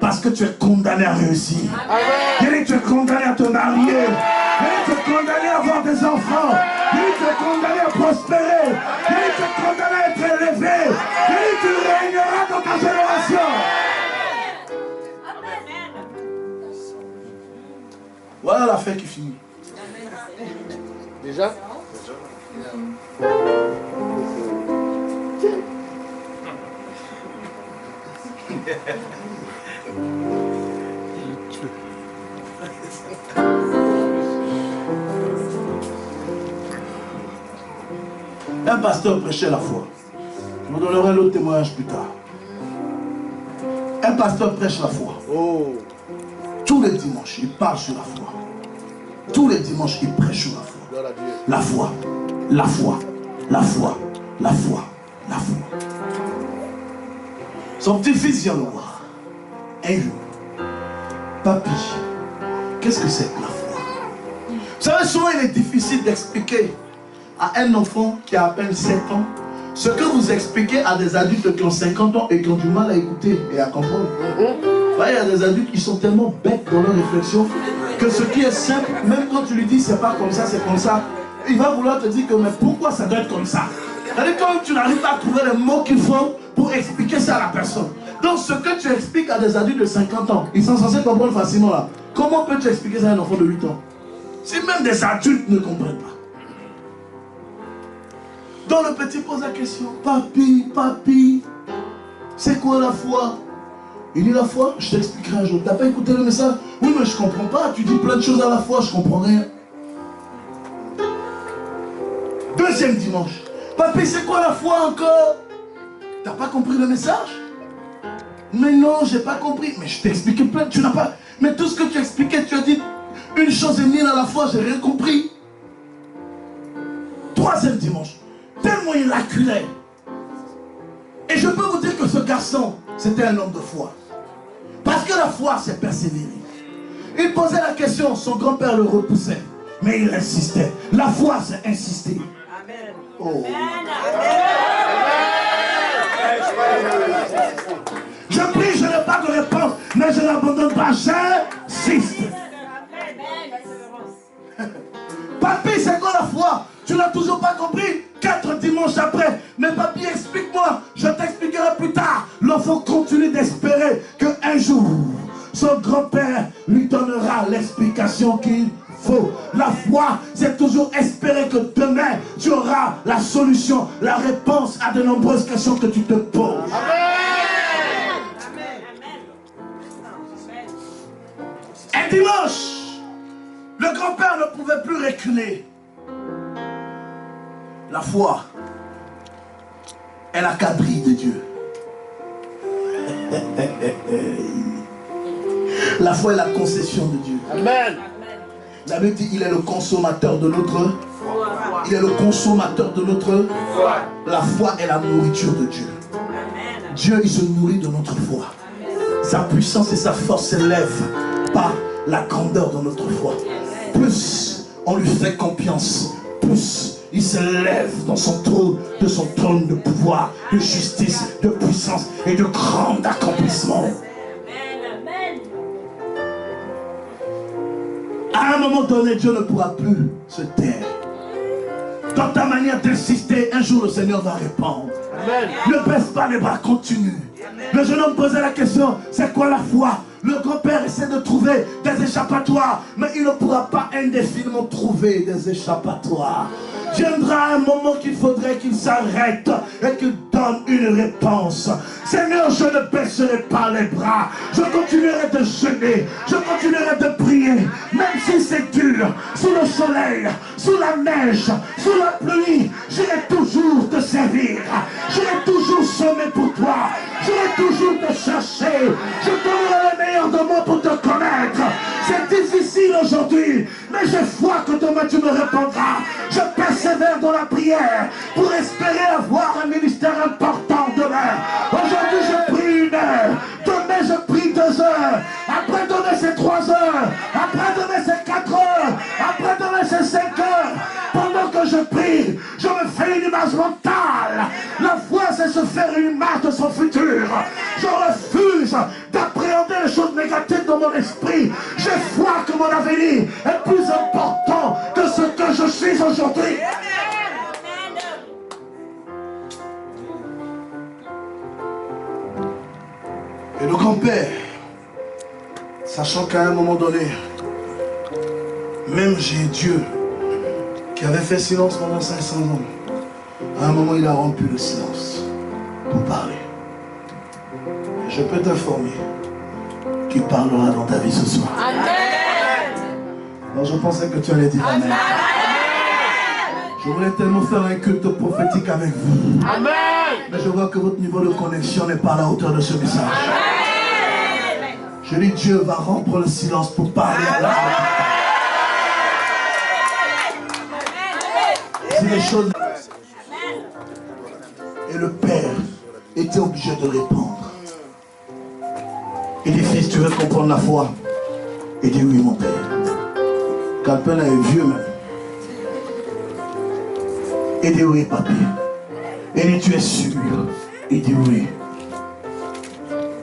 Parce que tu es condamné à réussir. Tu es condamné à te marier. Tu es condamné à avoir des enfants. Tu es condamné à prospérer. Tu es condamné à être élevé. Tu régneras dans ta génération. Voilà la fête qui finit. Déjà? Un pasteur prêchait la foi. Je vous donnerai l'autre témoignage plus tard. Un pasteur prêche la foi. Oh. Tous les dimanches, il parle sur la foi. Tous les dimanches, il prêche sur la foi. Gloire à Dieu. La foi, la foi, la foi, la foi, la foi. Son petit-fils vient le voir. Un jour, papy, qu'est-ce que c'est que la foi? Vous savez, souvent il est difficile d'expliquer à un enfant qui a à peine 7 ans ce que vous expliquez à des adultes qui ont 50 ans et qui ont du mal à écouter et à comprendre. Vous voyez, il y a des adultes qui sont tellement bêtes dans leur réflexion que ce qui est simple, même quand tu lui dis c'est pas comme ça, c'est comme ça, il va vouloir te dire que mais pourquoi ça doit être comme ça? C'est-à-dire quand tu n'arrives pas à trouver les mots qu'il faut pour expliquer ça à la personne. Donc ce que tu expliques à des adultes de 50 ans, ils sont censés comprendre facilement là. Comment peux-tu expliquer ça à un enfant de 8 ans? Si même des adultes ne comprennent pas. Donc le petit pose la question, papy, papy, c'est quoi la foi? Il dit la foi, je t'expliquerai un jour. T'as pas écouté le message? Oui mais je comprends pas, tu dis plein de choses à la fois, je comprends rien. Deuxième dimanche, papy c'est quoi la foi encore? T'as pas compris le message? Mais non, j'ai pas compris. Mais je t'ai expliqué plein, tu n'as pas... Mais tout ce que tu expliquais, tu as dit Une chose est née à la fois, j'ai rien compris. Troisième dimanche, tellement il acculait. Et je peux vous dire que ce garçon, c'était un homme de foi. Parce que la foi, c'est persévérer. Il posait la question, son grand-père le repoussait. Mais il insistait. La foi, c'est insister. Amen. Oh. Amen. Je prie, je n'ai pas de réponse, mais je n'abandonne pas, j'insiste. Papy, c'est quoi la foi? Tu n'as toujours pas compris? 4 dimanches après. Mais papy, explique-moi. Je t'expliquerai plus tard. L'enfant continue d'espérer qu'un jour, son grand-père lui donnera l'explication qu'il faut. La foi, c'est toujours espérer que demain, tu auras la solution, la réponse à de nombreuses questions que tu te poses. Un dimanche, le grand-père ne pouvait plus reculer. La foi est la quadrille de Dieu. La foi est la concession de Dieu. Amen. La Bible dit qu'il est le consommateur de notre foi. Il est le consommateur de notre foi. La foi est la nourriture de Dieu. Dieu, il se nourrit de notre foi. Sa puissance et sa force s'élèvent par la grandeur de notre foi. Plus on lui fait confiance, plus il se lève dans son trône, de son trône de pouvoir, de justice, de puissance et de grand accomplissement. À un moment donné, Dieu ne pourra plus se taire. Dans ta manière d'insister, un jour le Seigneur va répondre. Amen. Ne baisse pas les bras, continue. Le jeune homme posait la question, c'est quoi la foi? Le grand-père essaie de trouver des échappatoires, mais il ne pourra pas indéfiniment trouver des échappatoires. Viendra un moment qu'il faudrait qu'il s'arrête et qu'il donne une réponse. Seigneur, je ne baisserai pas les bras. Je continuerai de jeûner. Je continuerai de prier. Même si c'est dur, sous le soleil, sous la neige, sous la pluie, j'irai toujours te servir. J'irai toujours semer pour toi. J'irai toujours te chercher. Je donnerai le meilleur de moi pour te connaître. C'est difficile aujourd'hui, mais j'ai foi que demain tu me répondras. Je persévère dans la prière pour espérer avoir un ministère important demain. Aujourd'hui je prie 1 heure, demain je prie 2 heures, après demain c'est 3 heures, après demain c'est 4 heures, après demain c'est 5 heures. Pendant que je prie, je me fais une image mentale. La foi c'est se faire une image de son futur. Je refuse d'appréhender les choses négatives dans mon esprit. J'ai foi que mon avenir est plus important que ce que je suis aujourd'hui. Et le grand-père, sachant qu'à un moment donné, même j'ai Dieu qui avait fait silence pendant 500 ans, à un moment il a rompu le silence pour parler. Et je peux t'informer qu'il parlera dans ta vie ce soir. Amen. Alors je pensais que tu allais dire Amen. Je voulais tellement faire un culte prophétique avec vous. Amen. Mais je vois que votre niveau de connexion n'est pas à la hauteur de ce message. Amen. Je dis Dieu va rompre le silence pour parler à l'âme. Si les choses... Et le père était obligé de répondre. Il dit, fils, tu veux comprendre la foi? Il dit, oui, mon père. Calpin est vieux même. Il dit, oui, papi. Il dit, tu es sûr? Il dit, oui.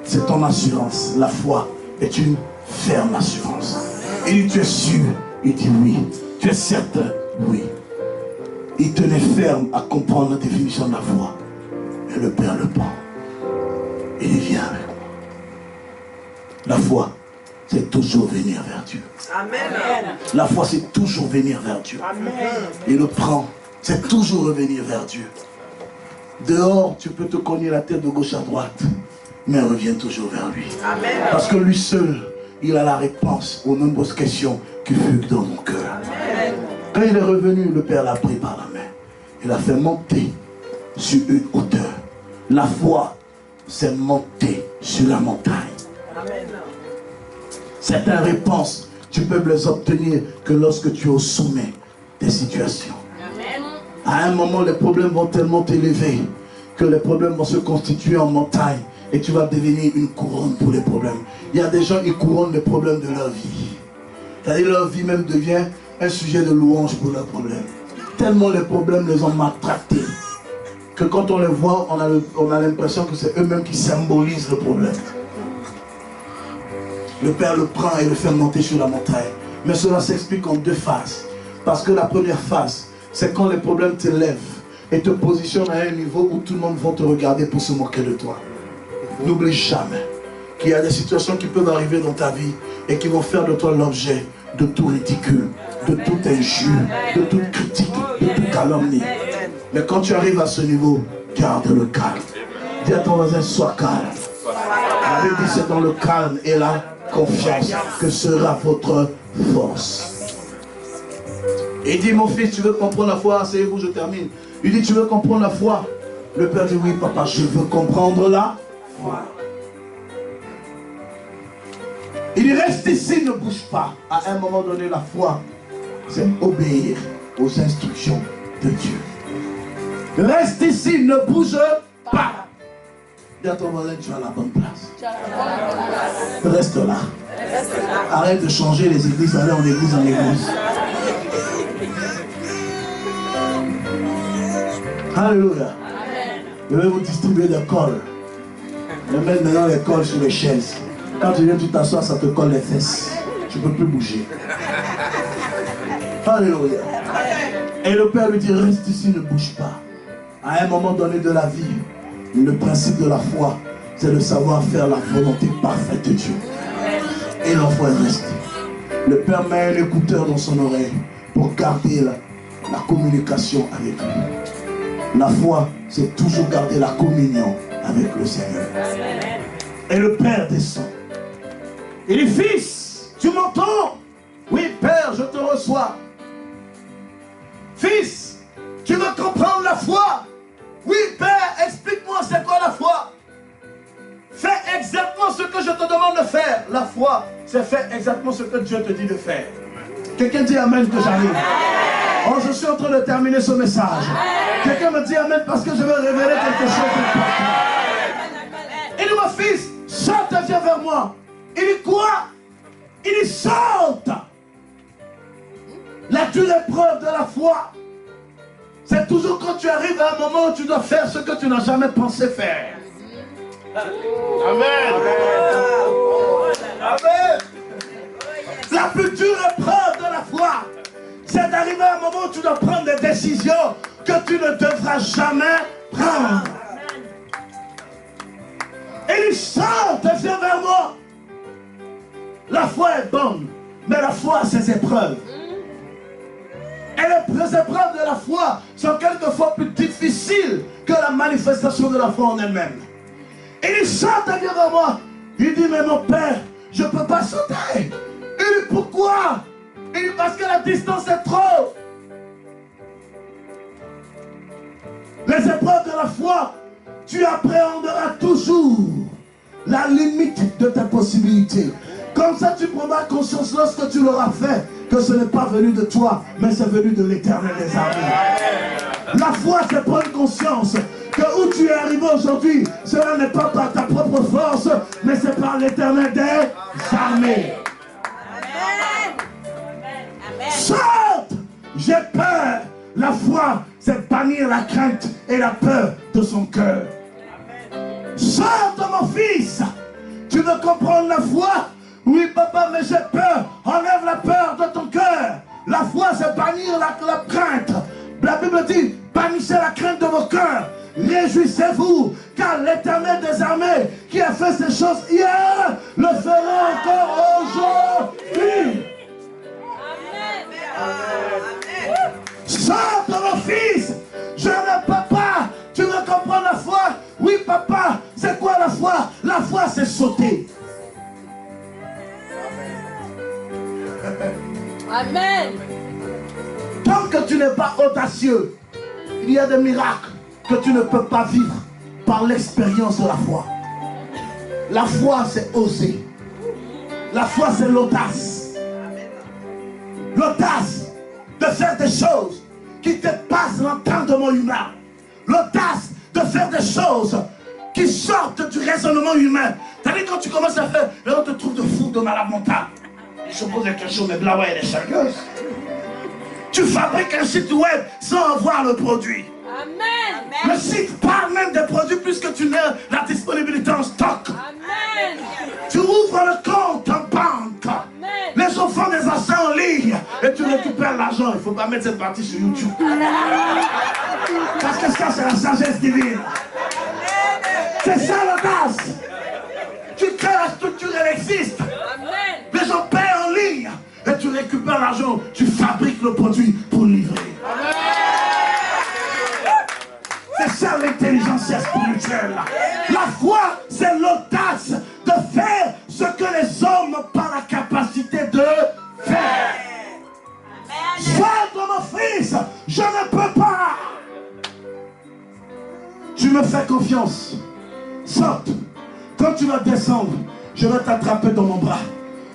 C'est ton assurance. La foi est une ferme assurance. Il dit, tu es sûr? Il dit, oui. Tu es certain? Oui. Il tenait ferme à comprendre la définition de la foi. Et le père le prend. Il dit, viens avec moi. La foi, c'est toujours venir vers Dieu. Amen. La foi, c'est toujours venir vers Dieu. Amen. Et le prend, c'est toujours revenir vers Dieu. Dehors, tu peux te cogner la tête de gauche à droite, mais reviens toujours vers lui. Amen. Parce que lui seul, il a la réponse aux nombreuses questions qui fuguent dans mon cœur. Amen. Quand il est revenu, le Père l'a pris par la main. Il l'a fait monter sur une hauteur. La foi, c'est monter sur la montagne. Amen. Certaines réponses tu peux les obtenir que lorsque tu es au sommet des situations. À un moment, les problèmes vont tellement t'élever que les problèmes vont se constituer en montagne et tu vas devenir une couronne pour les problèmes. Il y a des gens qui couronnent les problèmes de leur vie. C'est-à-dire leur vie même devient un sujet de louange pour leurs problèmes. Tellement les problèmes les ont maltraités que quand on les voit, on a l'impression que c'est eux-mêmes qui symbolisent le problème. Le Père le prend et le fait monter sur la montagne. Mais cela s'explique en deux phases. Parce que la première phase, c'est quand les problèmes te lèvent et te positionnent à un niveau où tout le monde va te regarder pour se moquer de toi. N'oublie jamais qu'il y a des situations qui peuvent arriver dans ta vie et qui vont faire de toi l'objet de tout ridicule, de toute injure, de toute critique, de toute calomnie. Mais quand tu arrives à ce niveau, garde le calme. Dis à ton voisin, sois calme. La Bible dit c'est dans le calme et la confiance que sera votre force. Il dit, mon fils, tu veux comprendre la foi? Asseyez-vous, je termine. Il dit, tu veux comprendre la foi? Le père dit, oui papa, je veux comprendre la foi. Il dit, reste ici, ne bouge pas. À un moment donné, la foi, c'est obéir aux instructions de Dieu. Reste ici, ne bouge pas. Dis à ton voisin, tu as la bonne place. Reste là. Arrête de changer les églises, allez en église en église. Alléluia. Je vais vous distribuer des cols. Je vais mettre maintenant les cols sur les chaises. Quand tu viens, tu t'assois, ça te colle les fesses. Tu ne peux plus bouger. Alléluia. Et le Père lui dit, reste ici, ne bouge pas. À un moment donné de la vie, le principe de la foi, c'est de savoir faire la volonté parfaite de Dieu. Et l'enfant est resté. Le Père met un écouteur dans son oreille pour garder la communication avec lui. La foi, c'est toujours garder la communion avec le Seigneur. Et le Père descend. Il dit, fils, tu m'entends? Oui, Père, je te reçois. Fils, tu veux comprendre la foi? Oui, Père, explique-moi c'est quoi la foi? Fais exactement ce que je te demande de faire. La foi, c'est faire exactement ce que Dieu te dit de faire. Quelqu'un dit amen que j'arrive. Oh, je suis en train de terminer ce message. Quelqu'un me dit amen parce que je veux révéler quelque chose d'important. Il dit, mon fils, saute et viens vers moi. Il dit quoi? Il dit saute. La dure épreuve de la foi, c'est toujours quand tu arrives à un moment où tu dois faire ce que tu n'as jamais pensé faire. Amen. Amen. La plus dure épreuve de la foi, c'est d'arriver à un moment où tu dois prendre des décisions que tu ne devras jamais prendre. Et il chante et viens vers moi. La foi est bonne, mais la foi a ses épreuves. Et les épreuves de la foi sont quelquefois plus difficiles que la manifestation de la foi en elle-même. Et il chante et vient vers moi. Il dit, mais mon père, je ne peux pas sauter. Il dit, pourquoi? Il dit, parce que la distance est trop. Les épreuves de la foi, tu appréhenderas toujours la limite de tes possibilités. Comme ça, tu prendras conscience lorsque tu l'auras fait que ce n'est pas venu de toi, mais c'est venu de l'Éternel des armées. La foi, c'est prendre conscience que où tu es arrivé aujourd'hui, cela n'est pas par ta propre force, mais c'est par l'Éternel des armées. Saute! J'ai peur. La foi, c'est bannir la crainte et la peur de son cœur. Saute, mon fils! Tu veux comprendre la foi? Oui, papa, mais j'ai peur. Enlève la peur de ton cœur. La foi, c'est bannir la crainte. La Bible dit, bannissez la crainte de vos cœurs. Réjouissez-vous, car l'Éternel des armées, qui a fait ces choses hier, le fera encore aujourd'hui. Chante, mon fils. Je ne peux pas. Tu veux comprendre la foi? Oui, papa. C'est quoi la foi? La foi, c'est sauter. Amen. Tant que tu n'es pas audacieux, il y a des miracles que tu ne peux pas vivre par l'expérience de la foi. La foi, c'est oser. La foi, c'est l'audace. l'audace de faire des choses qui dépassent l'entendement humain. L'audace de faire des choses qui sortent du raisonnement humain. C'est-à-dire quand tu commences à faire, et on te trouve de fou, de malade mental. Et je pose la question, mais Blawa, elle est sérieuse. Tu fabriques un site web sans avoir le produit. Amen. Le site parle même des produits puisque tu n'as la disponibilité en stock. Amen. Tu ouvres le compte en banque. Amen. Les gens font des achats en ligne et tu récupères l'argent. Il ne faut pas mettre cette partie sur YouTube. Parce que ça, c'est la sagesse divine. C'est ça l'audace. Tu crées la structure, elle existe. Amen. Les gens payent en ligne et tu récupères l'argent. Tu fabriques le produit pour livrer. C'est ça l'intelligence spirituelle. La foi, c'est l'audace de faire ce que les hommes n'ont pas la capacité de faire. Sois mon fils, je ne peux pas. Tu me fais confiance. Saute. Quand tu vas descendre, je vais t'attraper dans mon bras.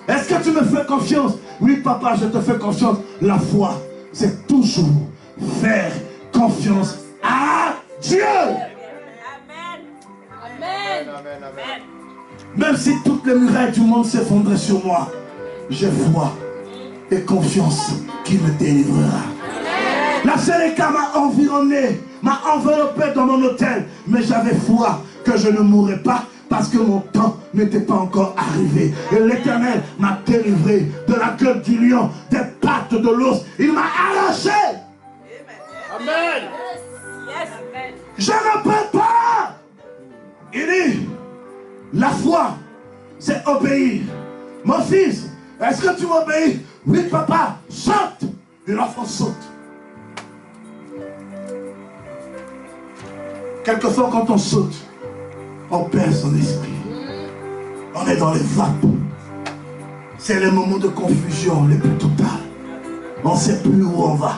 Est-ce que tu me fais confiance? Oui, papa, je te fais confiance. La foi, c'est toujours faire confiance à Dieu. Amen. Amen. Amen. Même si toutes les murailles du monde s'effondraient sur moi, j'ai foi et confiance qu'il me délivrera. La Sénéca m'a environné, m'a enveloppé dans mon hôtel, mais j'avais foi que je ne mourrais pas parce que mon temps n'était pas encore arrivé. Et l'Éternel m'a délivré de la gueule du lion, des pattes de l'os. Il m'a arraché. Amen. Yes. Amen. Je ne peux pas. Il dit, la foi, c'est obéir. Mon fils, est-ce que tu m'obéis? Oui, papa, saute. Et l'enfant saute. Quelquefois, quand on saute, on perd son esprit. On est dans les vapes. C'est les moments de confusion les plus totales. On ne sait plus où on va.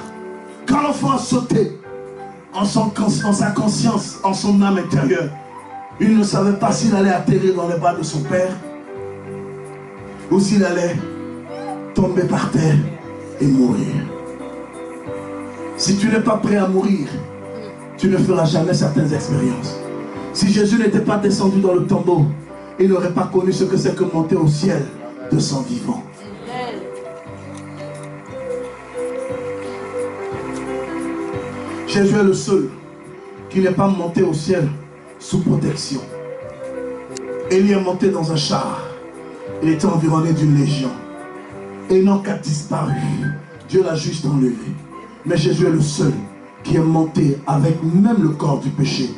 Quand l'enfant a sauté, en sa conscience, en son âme intérieure, il ne savait pas s'il allait atterrir dans les bras de son père ou s'il allait tomber par terre et mourir. Si tu n'es pas prêt à mourir, tu ne feras jamais certaines expériences. Si Jésus n'était pas descendu dans le tombeau, il n'aurait pas connu ce que c'est que monter au ciel de son vivant. Jésus est le seul qui n'est pas monté au ciel sous protection. Élie est monté dans un char. Il était environné d'une légion. Enoch a disparu. Dieu l'a juste enlevé. Mais Jésus est le seul qui est monté avec même le corps du péché.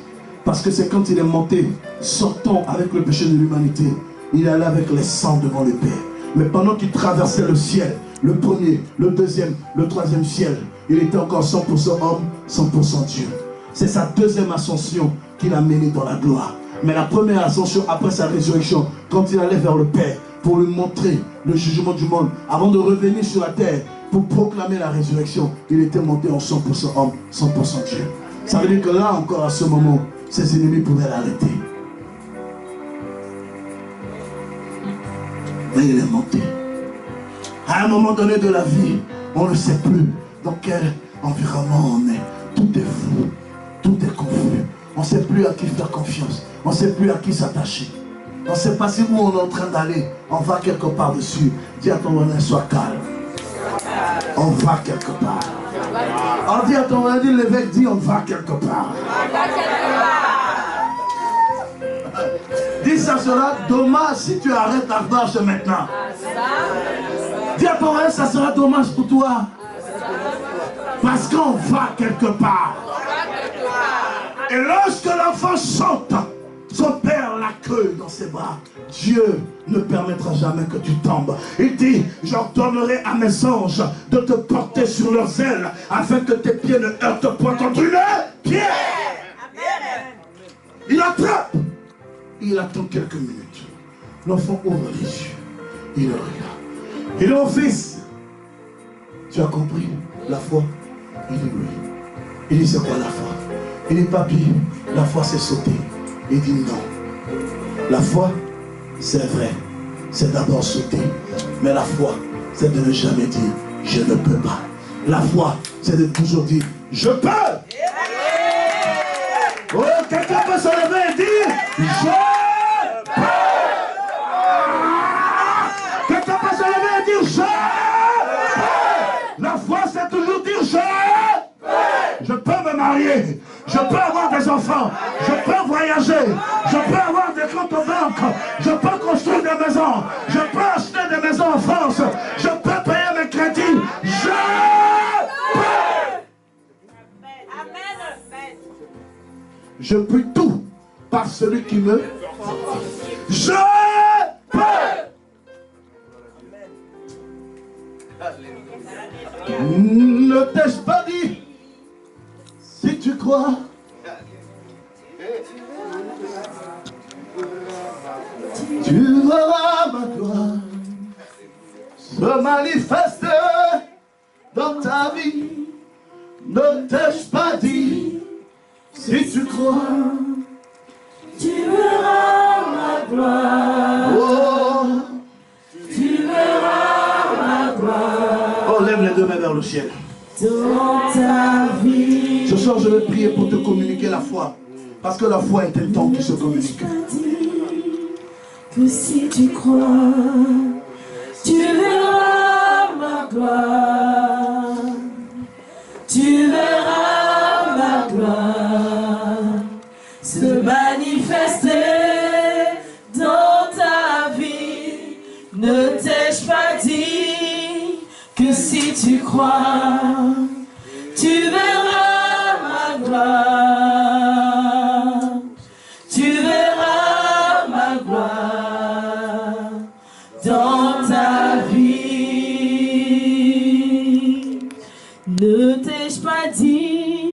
Parce que c'est quand il est monté, sortant avec le péché de l'humanité, il allait avec les sangs devant le Père. Mais pendant qu'il traversait le ciel, le premier, le deuxième, le troisième ciel, il était encore 100% homme, 100% Dieu. C'est sa deuxième ascension qui l'a mené dans la gloire. Mais la première ascension après sa résurrection, quand il allait vers le Père pour lui montrer le jugement du monde, avant de revenir sur la terre pour proclamer la résurrection, il était monté en 100% homme, 100% Dieu. Ça veut dire que là encore à ce moment, ses ennemis pouvaient l'arrêter. Mais il est monté. À un moment donné de la vie, on ne sait plus dans quel environnement on est. Tout est flou, tout est confus. On ne sait plus à qui faire confiance. On ne sait plus à qui s'attacher. On ne sait pas si où on est en train d'aller. On va quelque part dessus. Dis à ton voisin, sois calme. On va quelque part. On dit à ton voisin, l'évêque dit, on va quelque part. Dis, ça sera dommage si tu arrêtes la marche maintenant. Dis à ton voisin, ça sera dommage pour toi. Parce qu'on va quelque part. Et lorsque l'enfant saute, son père l'accueille dans ses bras. Dieu ne permettra jamais que tu tombes. Il dit, j'ordonnerai à mes anges de te porter sur leurs ailes afin que tes pieds ne heurtent point contre une pierre. Il attrape. Il attend quelques minutes. L'enfant ouvre les yeux. Il le regarde. Il dit, mon fils, tu as compris la foi? Il dit oui. Il dit, c'est quoi la foi? Il dit, papy, la foi c'est sauter. Il dit non. La foi, c'est vrai. C'est d'abord sauter. Mais la foi, c'est de ne jamais dire je ne peux pas. La foi, c'est de toujours dire, je peux. Oh, quelqu'un peut se lever et dire, je peux. Quelqu'un peut se lever et dire, je peux. La foi, c'est toujours dire, je peux. Je peux me marier. Je peux avoir des enfants. Je peux voyager. Je peux avoir des comptes en banque. Je peux construire des maisons. Je peux acheter des maisons en France. Je peux payer mes crédits. Je peux. Amen. Je peux tout par celui qui me... Je peux. Ne t'ai-je pas dit, si tu crois, tu verras ma gloire se manifester dans ta vie. Ne t'ai-je pas dit, si tu crois, Tu verras ma gloire. oh, Tu verras ma gloire. oh, lève les deux mains vers le ciel. Dans ta vie. Ce soir, je vais prier pour te communiquer la foi. Parce que la foi est un don qui se communique. Que si tu crois, tu verras ma gloire. Tu verras ma gloire se manifester dans ta vie. Ne t'ai-je pas dit que si tu crois,